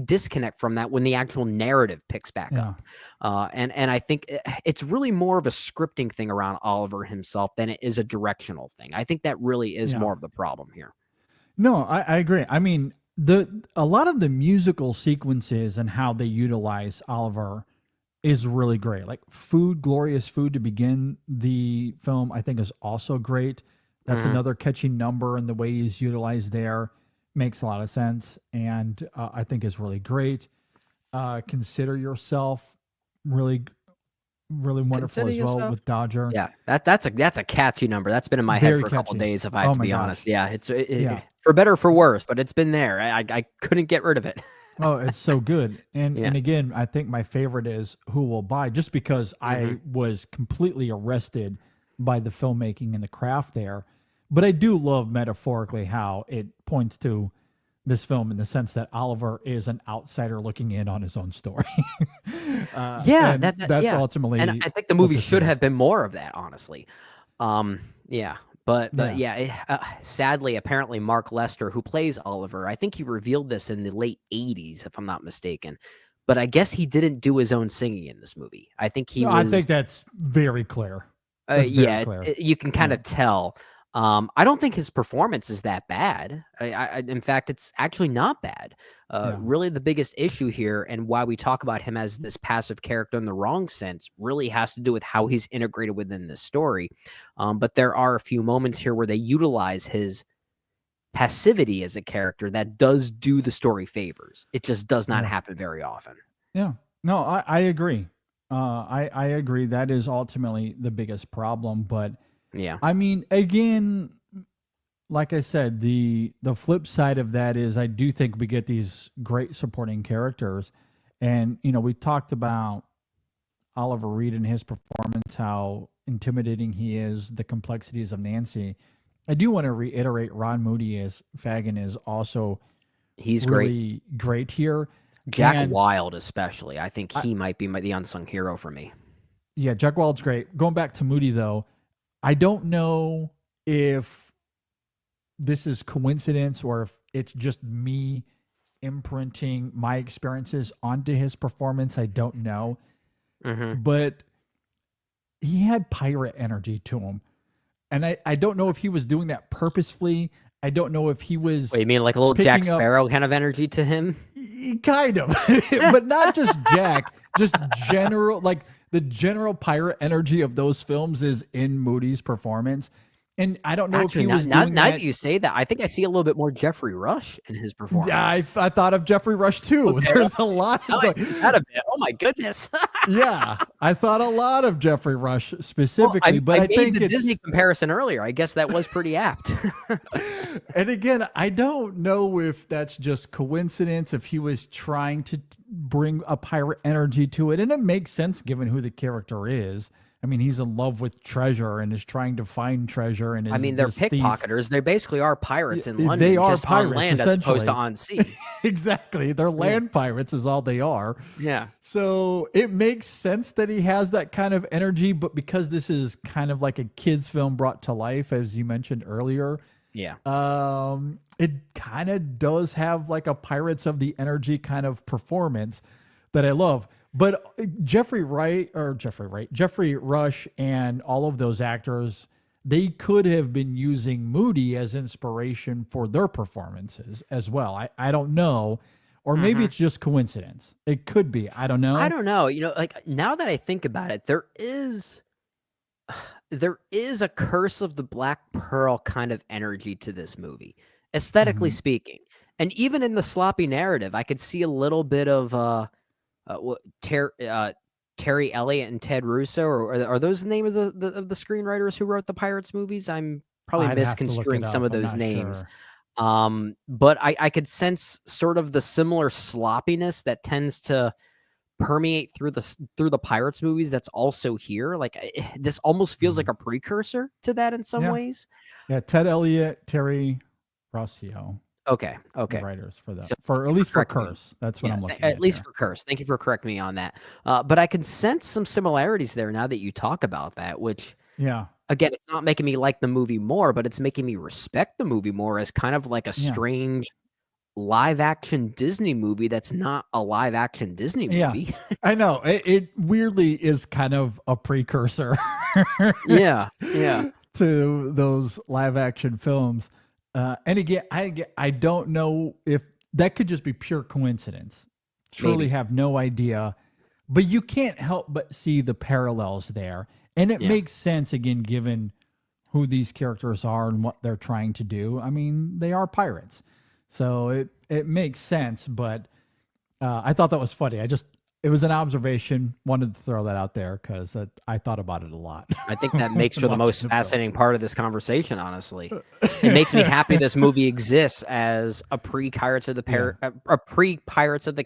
disconnect from that when the actual narrative picks back up. And I think it's really more of a scripting thing around Oliver himself than it is a directional thing. I think that really is more of the problem here. No, I agree. I mean, a lot of the musical sequences and how they utilize Oliver is really great. Like Glorious Food to begin the film, I think is also great. That's another catchy number, and the way he's utilized there makes a lot of sense, and I think is really great. Consider Yourself, really wonderful as well with Dodger. Yeah, that's a catchy number. That's been in my head for a couple days, if I have to be honest. Yeah, it's for better or for worse, but it's been there. I couldn't get rid of it. Oh, it's so good. And again, I think my favorite is Who Will Buy, just because I was completely arrested by the filmmaking and the craft there. But I do love metaphorically how it points to this film in the sense that Oliver is an outsider looking in on his own story. That's ultimately. And I think the movie should have been more of that, honestly. But sadly, apparently Mark Lester, who plays Oliver, I think he revealed this in the late 80s, if I'm not mistaken. But I guess he didn't do his own singing in this movie. I think I think that's very clear. You can kind of tell. I don't think his performance is that bad. In fact, it's actually not bad. Really, the biggest issue here and why we talk about him as this passive character in the wrong sense really has to do with how he's integrated within the story. But there are a few moments here where they utilize his passivity as a character that does do the story favors. It just does not happen very often. Yeah. No, I agree. I agree. That is ultimately the biggest problem. But yeah, I mean, again, like I said, the flip side of that is I do think we get these great supporting characters. And, we talked about Oliver Reed and his performance, how intimidating he is, the complexities of Nancy. I do want to reiterate Ron Moody as Fagin is also he's really great here. Jack Wilde especially. I think he might be the unsung hero for me. Yeah, Jack Wilde's great. Going back to Moody, though, I don't know if this is coincidence or if it's just me imprinting my experiences onto his performance. I don't know. But he had pirate energy to him. And I don't know if he was doing that purposefully. I don't know if he was... Wait, you mean like a little Jack Sparrow kind of energy to him? Kind of. But not just Jack, just general, like the general pirate energy of those films is in Moody's performance. And I don't know if he was doing now that. That you say that, I think I see a little bit more Jeffrey Rush in his performance. Yeah, I thought of Jeffrey Rush too. Okay, There's a lot of I see that a bit. Oh my goodness. Yeah, I thought a lot of Jeffrey Rush specifically, but I think made the it's Disney comparison earlier. I guess that was pretty apt. And again, I don't know if that's just coincidence, if he was trying to bring a pirate energy to it. And it makes sense given who the character is. I mean, he's in love with treasure and is trying to find treasure. And they're pickpocketers. They basically are pirates in London. They are just pirates, on land as opposed to on sea. Exactly. They're land pirates is all they are. Yeah. So it makes sense that he has that kind of energy, but because this is kind of like a kid's film brought to life, as you mentioned earlier, yeah, it kind of does have like a Pirates of the Energy kind of performance that I love. But Jeffrey Rush and all of those actors, they could have been using Moody as inspiration for their performances as well. I don't know. Or maybe it's just coincidence. It could be. I don't know. I don't know. Like now that I think about it, there is a Curse of the Black Pearl kind of energy to this movie, aesthetically speaking. And even in the sloppy narrative, I could see a little bit of Terry Elliott and Ted Russo, or are those the name of the screenwriters who wrote the Pirates movies? I'm probably I'd have to look misconstruing it some up. of I'm those not names. sure. But I could sense sort of the similar sloppiness that tends to permeate through the Pirates movies that's also here. Like this almost feels like a precursor to that in some Yeah. ways. Yeah, Ted Elliott, Terry Rossio, Okay. the writers for that. So For at least for correcting me. Curse. That's what I'm looking at least here. for Curse. Thank you for correcting me on that. But I can sense some similarities there now that you talk about that, which Yeah. again, it's not making me like the movie more, but it's making me respect the movie more as kind of like a Yeah. strange live action Disney movie that's not a live action Disney Yeah. movie. I know. It weirdly is kind of a precursor Yeah. to those live action films. And again, I don't know if that could just be pure coincidence. Truly Maybe. have no idea. But you can't help but see the parallels there. And it makes sense, again, given who these characters are and what they're trying to do. I mean, they are pirates. So it makes sense, but I thought that was funny. It was an observation. Wanted to throw that out there because I thought about it a lot. I think that makes for the Watching most the film. fascinating part of this conversation, honestly. It makes me happy this movie exists as a pre-Pirates of the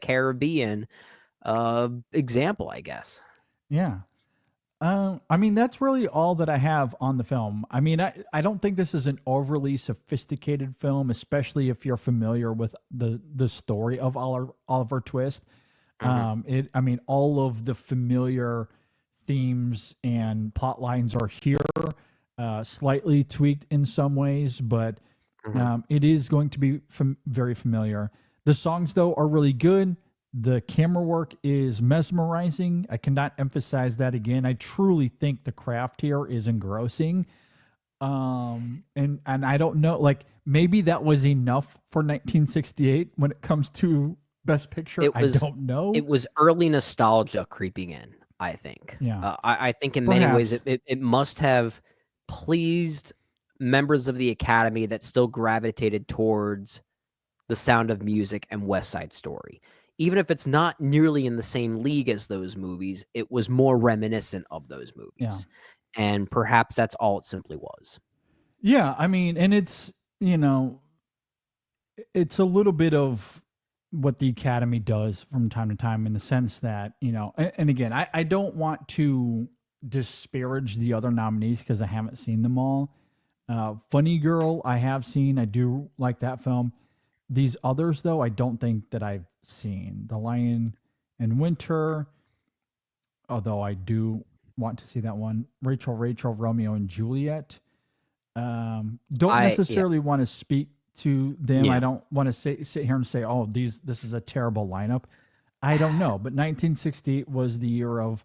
Caribbean example, I guess. Yeah. I mean, that's really all that I have on the film. I mean, I don't think this is an overly sophisticated film, especially if you're familiar with the story of Oliver Twist. I mean, all of the familiar themes and plot lines are here, slightly tweaked in some ways, but it is going to be very familiar. The songs, though, are really good. The camera work is mesmerizing. I cannot emphasize that again. I truly think the craft here is engrossing. And I don't know, like maybe that was enough for 1968 when it comes to Best Picture. I don't know. It was early nostalgia creeping in, I think. Yeah. I think in many ways it must have pleased members of the Academy that still gravitated towards The Sound of Music and West Side Story. Even if it's not nearly in the same league as those movies, it was more reminiscent of those movies. Yeah. And perhaps that's all it simply was. Yeah, I mean, and it's, it's a little bit of what the Academy does from time to time in the sense that, and again, I don't want to disparage the other nominees because I haven't seen them all. Funny Girl, I have seen. I do like that film. These others, though, I don't think that I've seen. The Lion in Winter, although I do want to see that one. Rachel, Romeo and Juliet. Don't necessarily want to speak to them. I don't want to sit here and say, oh, this is a terrible lineup. I don't know. But 1968 was the year of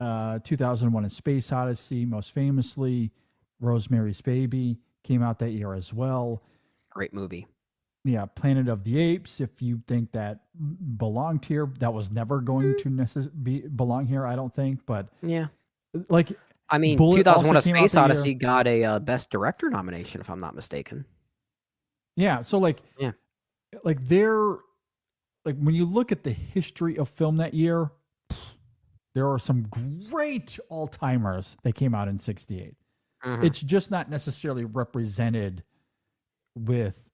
2001: A Space Odyssey, most famously. Rosemary's Baby came out that year as well. Great movie. Yeah, Planet of the Apes, if you think that belonged here, that was never going to belong here, I don't think. But yeah, like, I mean, Bullet 2001: A also came out Space that year. Odyssey got a Best Director nomination, if I'm not mistaken. Yeah, so like when you look at the history of film that year, there are some great all-timers that came out in 68. It's just not necessarily represented with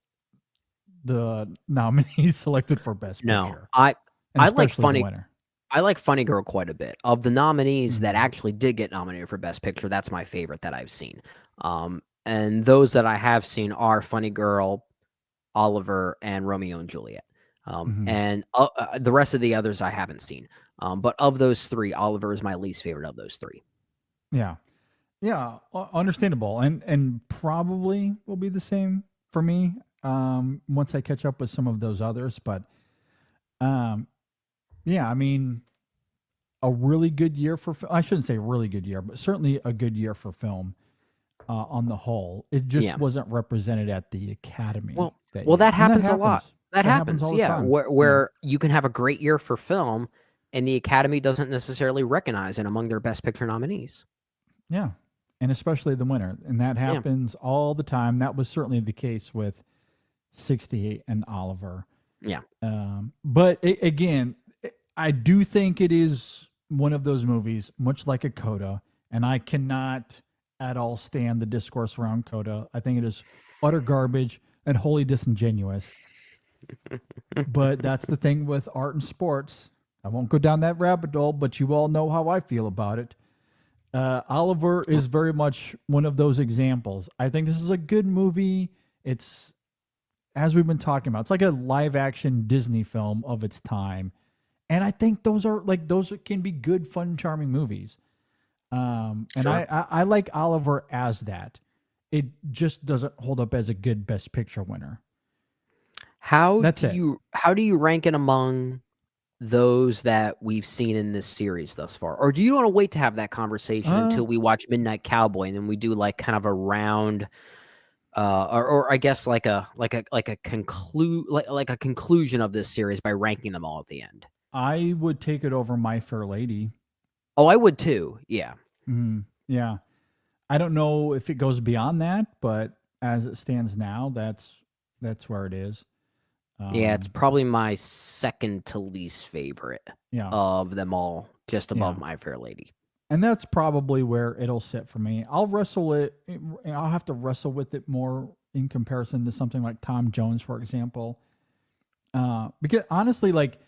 the nominees selected for Best Picture. I like Funny. I like Funny Girl quite a bit. Of the nominees that actually did get nominated for Best Picture, that's my favorite that I've seen. And those that I have seen are Funny Girl, Oliver, and Romeo and Juliet. And the rest of the others I haven't seen. But of those three, Oliver is my least favorite of those three. Yeah. Yeah, understandable. And probably will be the same for me once I catch up with some of those others. But yeah, I mean, a really good year for I shouldn't say really good year, but certainly a good year for film on the whole. It just wasn't represented at the Academy. Well, that that happens a lot. That happens, all the yeah. time. Where you can have a great year for film, and the Academy doesn't necessarily recognize it among their Best Picture nominees. Yeah, and especially the winner. And that happens all the time. That was certainly the case with 68 and Oliver. Yeah. But again, I do think it is one of those movies, much like a Coda, and I cannot at all stand the discourse around Coda. I think it is utter garbage and wholly disingenuous. But that's the thing with art and sports. I won't go down that rabbit hole, but you all know how I feel about it. Oliver is very much one of those examples. I think this is a good movie. It's, as we've been talking about, it's like a live action Disney film of its time. And I think those can be good, fun, charming movies. And Sure. I like Oliver as that. It just doesn't hold up as a good Best Picture winner. How That's do it. you rank it among those that we've seen in this series thus far? Or do you want to wait to have that conversation until we watch Midnight Cowboy and then we do like kind of a round or I guess like a conclusion of this series by ranking them all at the end? I would take it over My Fair Lady. Oh, I would too. Yeah. Yeah. I don't know if it goes beyond that, but as it stands now, that's where it is. Yeah, it's probably my second to least favorite Yeah. of them all, just above Yeah. My Fair Lady. And that's probably where it'll sit for me. I'll have to wrestle with it more in comparison to something like Tom Jones, for example. Because honestly, like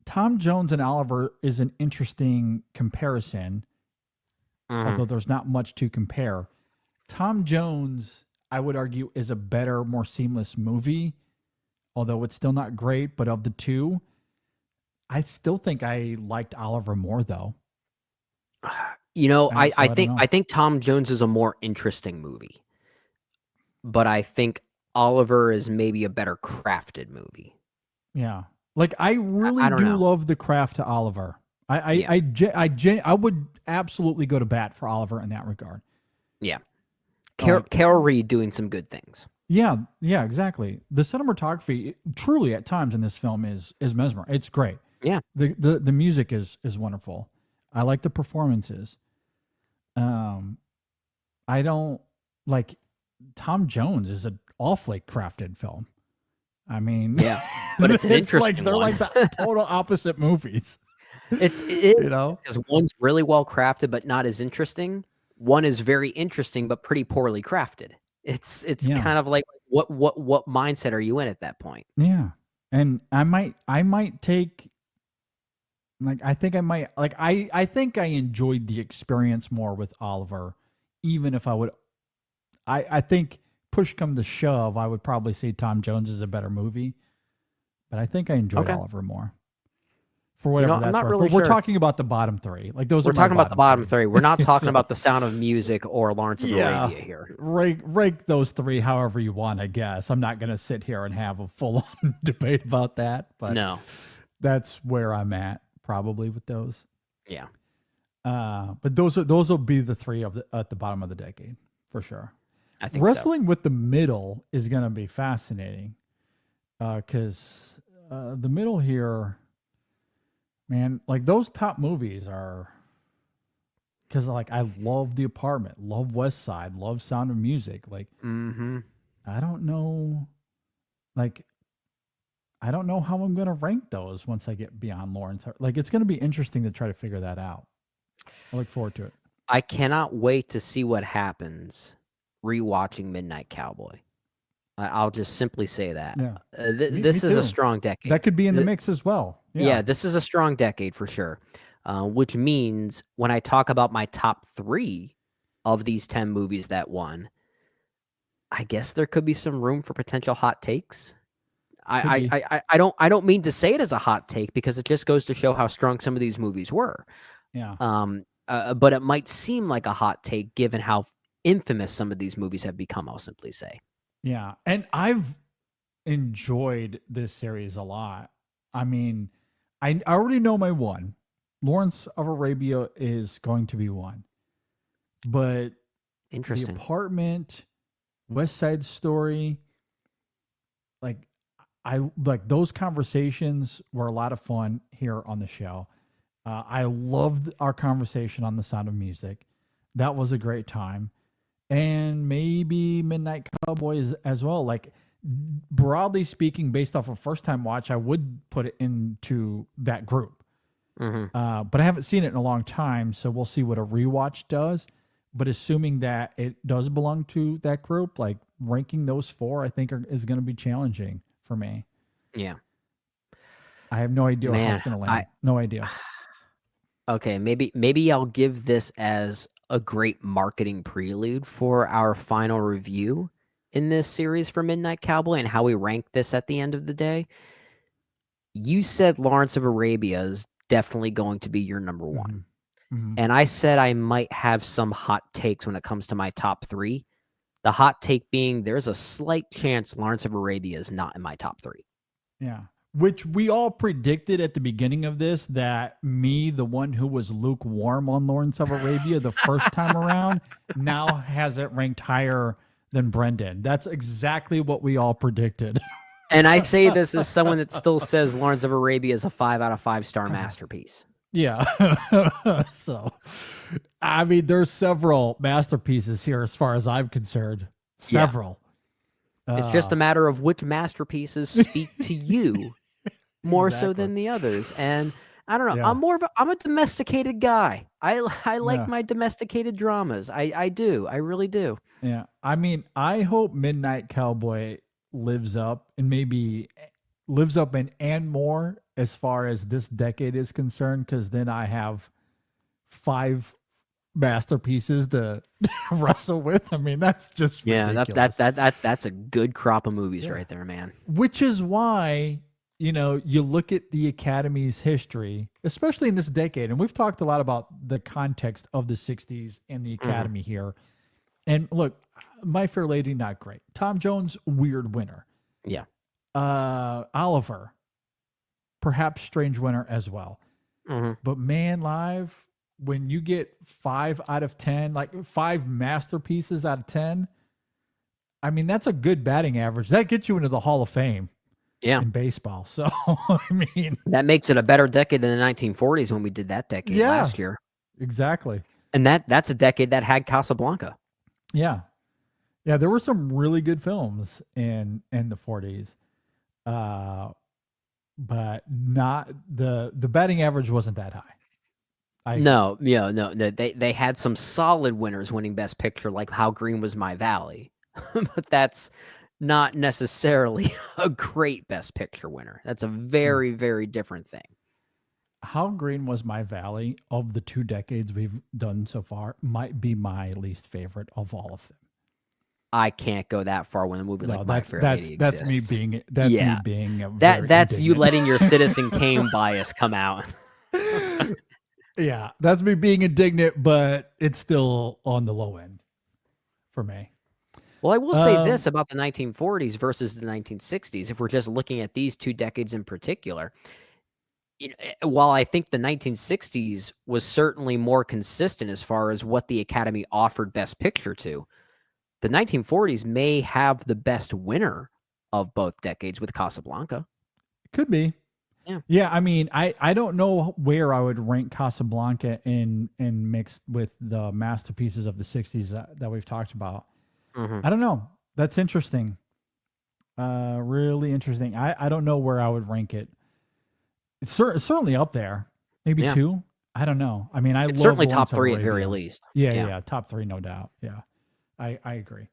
Tom Jones and Oliver is an interesting comparison, although there's not much to compare. Tom Jones, I would argue, is a better, more seamless movie, although it's still not great. But of the two, I still think I liked Oliver more, though. You know, I don't know. I think Tom Jones is a more interesting movie, but I think Oliver is maybe a better crafted movie. Yeah. Like I really don't do know. love the craft to Oliver. I would absolutely go to bat for Oliver in that regard. Yeah. Like- Carol Reed doing some good things. Yeah, exactly. The cinematography truly at times in this film is mesmerizing. It's great. Yeah. The music is wonderful. I like the performances. I don't like Tom Jones is an awfully crafted film. I mean, Yeah. But it's an interesting like they're one. like the total opposite movies. It You know? because one's really well crafted but not as interesting. One is very interesting but pretty poorly crafted. It's Yeah. kind of like what mindset are you in at that point? Yeah. And I might take like I think I might like I think I enjoyed the experience more with Oliver, even if I think push come to shove, I would probably say Tom Jones is a better movie. But I think I enjoyed Okay. Oliver more. For whatever I'm that's not worth. really But we're sure. talking about the bottom three. Like those We're are my talking about the bottom three. We're not talking So- about The Sound of Music or Lawrence of Yeah. Arabia here. Rank those three however you want, I guess. I'm not gonna sit here and have a full on debate about that, but No. that's where I'm at probably with those. Yeah. But those will be the three at the bottom of the decade for sure. I think so. Wrestling with the middle is going to be fascinating because the middle here, man, like those top movies are because like I love The Apartment, love West Side, love Sound of Music. Like I don't know, like I don't know how I'm going to rank those once I get beyond Lawrence. Like it's going to be interesting to try to figure that out. I look forward to it. I cannot wait to see what happens rewatching Midnight Cowboy. I'll just simply say that. Yeah. This me is a too. strong decade. That could be in the mix as well. Yeah, this is a strong decade for sure. Which means when I talk about my top 3 of these 10 movies that won, I guess there could be some room for potential hot takes. I don't mean to say it as a hot take because it just goes to show how strong some of these movies were. Yeah. But it might seem like a hot take given how infamous some of these movies have become, I'll simply say. Yeah. And I've enjoyed this series a lot. I mean, I already know my one. Lawrence of Arabia is going to be one. But The Interesting. Apartment, West Side Story, like those conversations were a lot of fun here on the show. I loved our conversation on The Sound of Music. That was a great time. And maybe Midnight Cowboys as well. Like, broadly speaking, based off a first time watch, I would put it into that group. But I haven't seen it in a long time, so we'll see what a rewatch does. But assuming that it does belong to that group, like ranking those 4, I think is going to be challenging for me. Yeah. I have no idea how it's going to land. No idea. Okay, maybe I'll give this as a great marketing prelude for our final review in this series for Midnight Cowboy and how we rank this at the end of the day. You said Lawrence of Arabia is definitely going to be your number 1. And I said I might have some hot takes when it comes to my top 3. The hot take being there's a slight chance Lawrence of Arabia is not in my top 3. Yeah. Which we all predicted at the beginning of this, that me, the one who was lukewarm on Lawrence of Arabia the first time around, now has it ranked higher than Brendan. That's exactly what we all predicted. And I say this as someone that still says Lawrence of Arabia is a 5 out of 5 star masterpiece. Yeah. So, I mean, there's several masterpieces here as far as I'm concerned. Several. Yeah. It's just a matter of which masterpieces speak to you more so than the others. And I don't know. Yeah. I'm a domesticated guy. I like my domesticated dramas. I do. I really do. Yeah. I mean, I hope Midnight Cowboy lives up and more as far as this decade is concerned, because then I have 5 masterpieces to wrestle with. I mean, that's just ridiculous. That's a good crop of movies right there, man. Which is why, you look at the Academy's history, especially in this decade, and we've talked a lot about the context of the 60s and the Academy here. And look, My Fair Lady, not great. Tom Jones, weird winner. Yeah. Oliver, perhaps strange winner as well. But Man Live, when you get 5 out of 10, like 5 masterpieces out of 10, I mean, that's a good batting average. That gets you into the Hall of Fame in baseball. So, I mean, that makes it a better decade than the 1940s when we did that decade last year. Exactly. And that's a decade that had Casablanca. Yeah. Yeah, there were some really good films in the 40s. But not the batting average wasn't that high. No. They had some solid winners winning Best Picture, like How Green Was My Valley. But that's not necessarily a great Best Picture winner. That's a very, very different thing. How Green Was My Valley, of the 2 decades we've done so far, might be my least favorite of all of them. I can't go that far when a movie like My Fair Lady exists. That's me being that's you letting your Citizen Kane bias come out. Yeah, that's me being indignant, but it's still on the low end for me. Well, I will say this about the 1940s versus the 1960s. If we're just looking at these 2 decades in particular, while I think the 1960s was certainly more consistent as far as what the Academy offered Best Picture to, the 1940s may have the best winner of both decades with Casablanca. Could be. Yeah. I mean, I don't know where I would rank Casablanca in mixed with the masterpieces of the 60s that we've talked about. I don't know. That's interesting. Really interesting. I don't know where I would rank it. It's certainly up there. Maybe 2. I don't know. I mean, it's certainly top 3 at very least. Yeah. Top 3, no doubt. Yeah. I agree.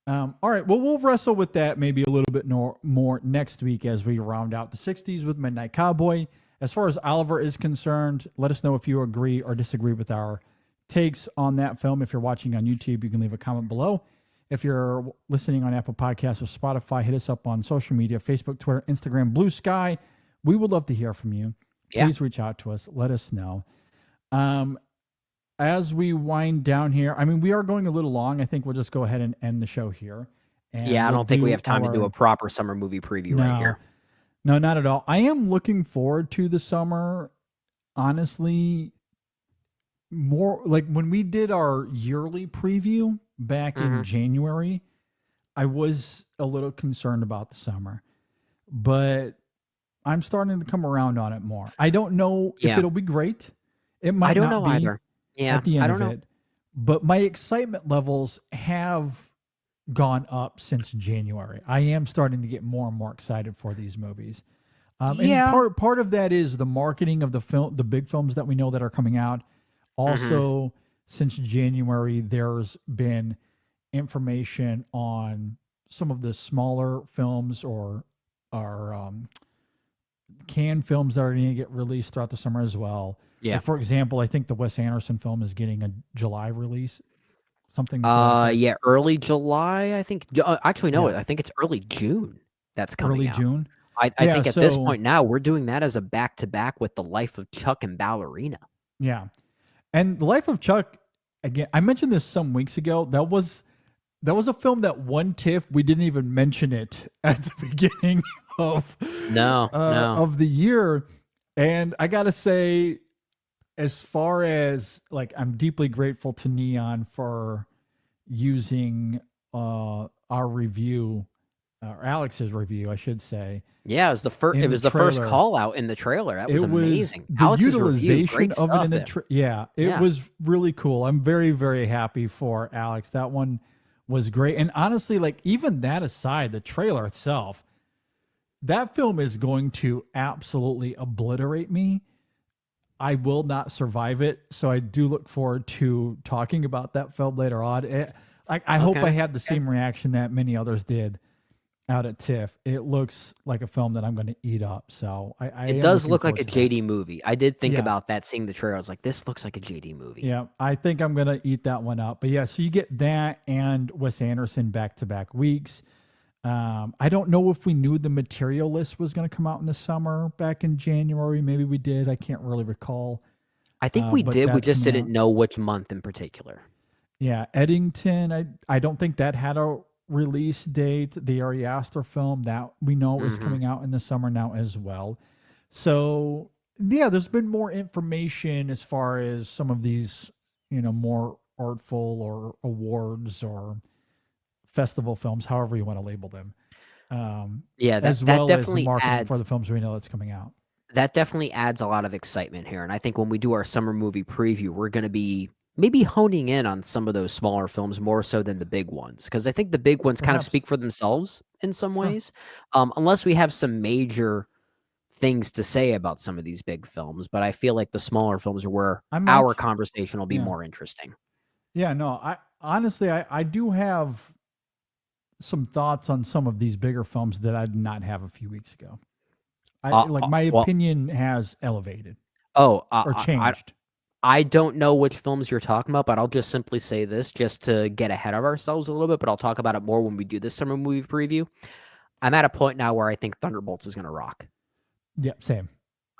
All right. Well, we'll wrestle with that maybe a little bit more next week as we round out the 60s with Midnight Cowboy. As far as Oliver is concerned, let us know if you agree or disagree with our takes on that film. If you're watching on YouTube, you can leave a comment below. If you're listening on Apple Podcasts or Spotify, hit us up on social media, Facebook, Twitter, Instagram, Blue Sky. We would love to hear from you. Please reach out to us. Let us know. As we wind down here, I mean, we are going a little long. I think we'll just go ahead and end the show here. And I don't think we have time to do a proper summer movie preview right here. No, not at all. I am looking forward to the summer. Honestly, more like when we did our yearly preview back in January, I was a little concerned about the summer, but I'm starting to come around on it more. I don't know if it'll be great. It might not be either. Yeah, at the end of it, but my excitement levels have gone up since January. I am starting to get more and more excited for these movies. Yeah. And part of that is the marketing of the film, the big films that we know that are coming out. Also, since January, there's been information on some of the smaller films or canned films that are going to get released throughout the summer as well. Yeah. Like, for example, I think the Wes Anderson film is getting a July release. Something. To that effect. Yeah, early July, I think. Actually, no, Yeah. I think it's early June that's coming Early out. June. I Yeah, think at this so- point now, we're doing that as a back-to-back with The Life of Chuck and Ballerina. Yeah. And The Life of Chuck, again, I mentioned this some weeks ago. That was a film that won TIFF. We didn't even mention it at the beginning of No. of the year. And I gotta say, as far as like, I'm deeply grateful to Neon for using our review, or Alex's review, I should say. Yeah, it was the first. In It the was the first trailer. call out in the trailer. That was amazing. The Alex's review, utilization great of it in stuff the there. it Yeah. was really cool. I'm very, very happy for Alex. That one was great. And honestly, like, even that aside, the trailer itself, that film is going to absolutely obliterate me. I will not survive it. So I do look forward to talking about that film later on. I hope I had the same reaction that many others did out at TIFF. It looks like a film that I'm going to eat up. So I It am does looking look like a forward to that. JD movie. I did think Yes. about that seeing the trailer. I was like, this looks like a JD movie. Yeah, I think I'm going to eat that one up. But yeah, so you get that and Wes Anderson back-to-back weeks. I don't know if we knew the material list was going to come out in the summer back in January. Maybe we did. I can't really recall. I think we but did. We that's just coming didn't out. know which month in particular. Yeah, Eddington, I don't think that had a release date. The Ari Aster film, that we know is coming out in the summer now as well. So yeah, there's been more information as far as some of these, more artful or awards or festival films, however you want to label them. Yeah, that, as that well as the definitely marketing adds for the films we know that's coming out. that definitely adds a lot of excitement here. And I think when we do our summer movie preview, we're going to be maybe honing in on some of those smaller films more so than the big ones, because I think the big ones kind of Perhaps. speak for themselves in some ways, unless we have some major things to say about some of these big films. But I feel like the smaller films are where I might- our conversation will be yeah. more interesting. Yeah, no, I honestly, I do have some thoughts on some of these bigger films that I did not have a few weeks ago. My well- opinion has elevated Oh, or changed. I don't know which films you're talking about, but I'll just simply say this just to get ahead of ourselves a little bit, but I'll talk about it more when we do this summer movie preview. I'm at a point now where I think Thunderbolts is going to rock. Yep, same.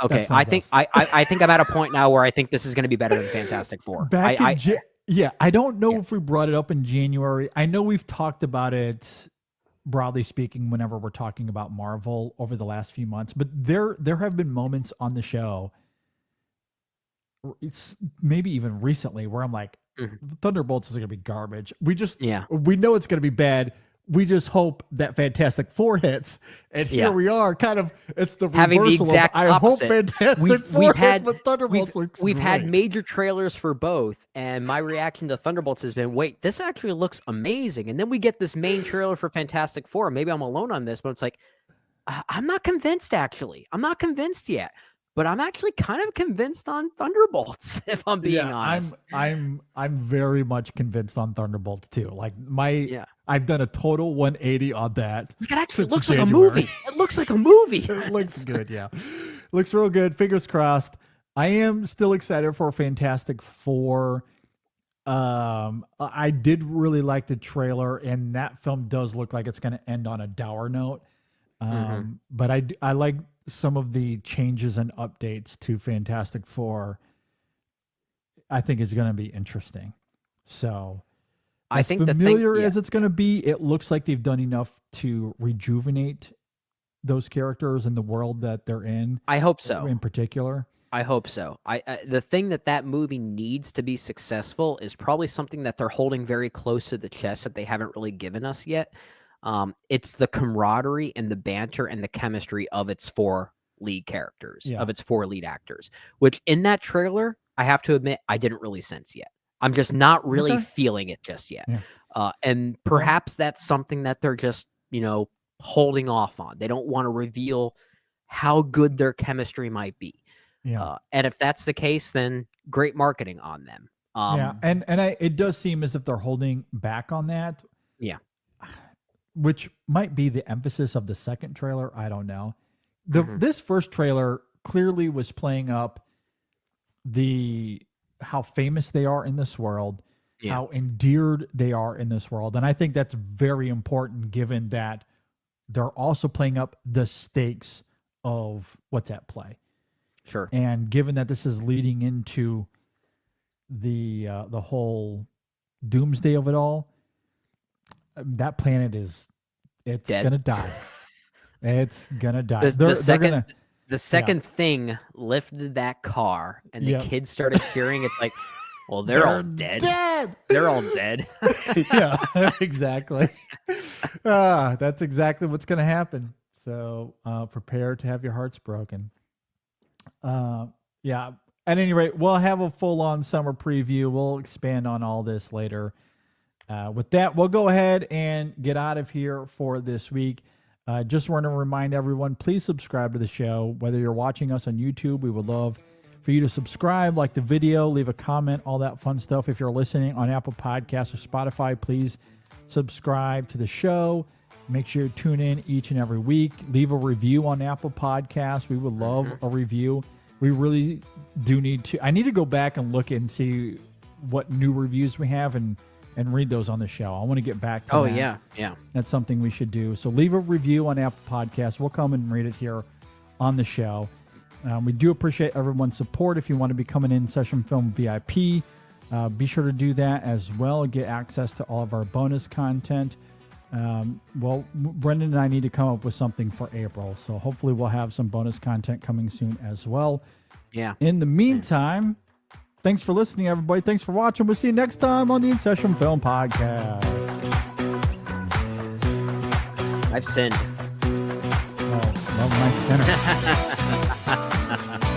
Okay, That's one I of think those. I think I'm at a point now where I think this is going to be better than Fantastic Four. I don't know if we brought it up in January. I know we've talked about it, broadly speaking, whenever we're talking about Marvel over the last few months, but there have been moments on the show, it's maybe even recently, where I'm like, Thunderbolts is going to be garbage. We know it's going to be bad. We just hope that Fantastic Four hits, and here we are. Kind of, it's the having the reversal exact of, I opposite. hope Fantastic Four hits, but Thunderbolts we've, looks we've had great. major trailers for both, and my reaction to Thunderbolts has been, wait, this actually looks amazing. And then we get this main trailer for Fantastic Four. Maybe I'm alone on this, but it's like, I'm not convinced, actually. I'm not convinced yet. But I'm actually kind of convinced on Thunderbolts, if I'm being honest. I'm very much convinced on Thunderbolts too. Like I've done a total 180 on that. It actually since looks like a January. movie. It looks like a movie. It looks good, yeah. Looks real good. Fingers crossed. I am still excited for Fantastic Four. I did really like the trailer, and that film does look like it's going to end on a dour note. But I like some of the changes and updates to Fantastic Four. I think is going to be interesting. So I think familiar as it's going to be, it looks like they've done enough to rejuvenate those characters and the world that they're in. I hope so. In particular, I hope so. The thing that movie needs to be successful is probably something that they're holding very close to the chest that they haven't really given us yet. It's the camaraderie and the banter and the chemistry of its four lead characters, of its four lead actors, which in that trailer, I have to admit, I didn't really sense yet. I'm just not really feeling it just yet. And perhaps that's something that they're just, holding off on. They don't want to reveal how good their chemistry might be. Yeah. And if that's the case, then great marketing on them. Yeah, and it does seem as if they're holding back on that. Yeah. Which might be the emphasis of the second trailer. I don't know. Mm-hmm. This first trailer clearly was playing up how famous they are in this world, how endeared they are in this world. And I think that's very important given that they're also playing up the stakes of what's at play. Sure. And given that this is leading into the whole doomsday of it all, that planet it's dead. Gonna die. It's gonna die. The second thing lifted that car and the kids started cheering. It's like, well, they're all dead. They're all dead. Yeah, exactly. That's exactly what's gonna happen. So prepare to have your hearts broken. Yeah. At any rate, we'll have a full-on summer preview. We'll expand on all this later. With that, we'll go ahead and get out of here for this week. Just want to remind everyone, please subscribe to the show. Whether you're watching us on YouTube, we would love for you to subscribe, like the video, leave a comment, all that fun stuff. If you're listening on Apple Podcasts or Spotify, please subscribe to the show. Make sure you tune in each and every week. Leave a review on Apple Podcasts. We would love a review. We really do need to. I need to go back and look and see what new reviews we have and read those on the show. I want to get back to that. Oh, yeah. That's something we should do. So leave a review on Apple Podcasts. We'll come and read it here on the show. We do appreciate everyone's support. If you want to become an InSession Film VIP, be sure to do that as well. Get access to all of our bonus content. Well, Brendan and I need to come up with something for April. So hopefully we'll have some bonus content coming soon as well. Yeah. In the meantime, thanks for listening, everybody. Thanks for watching. We'll see you next time on the InSession Film Podcast. I've sinned. Oh, love my sinner.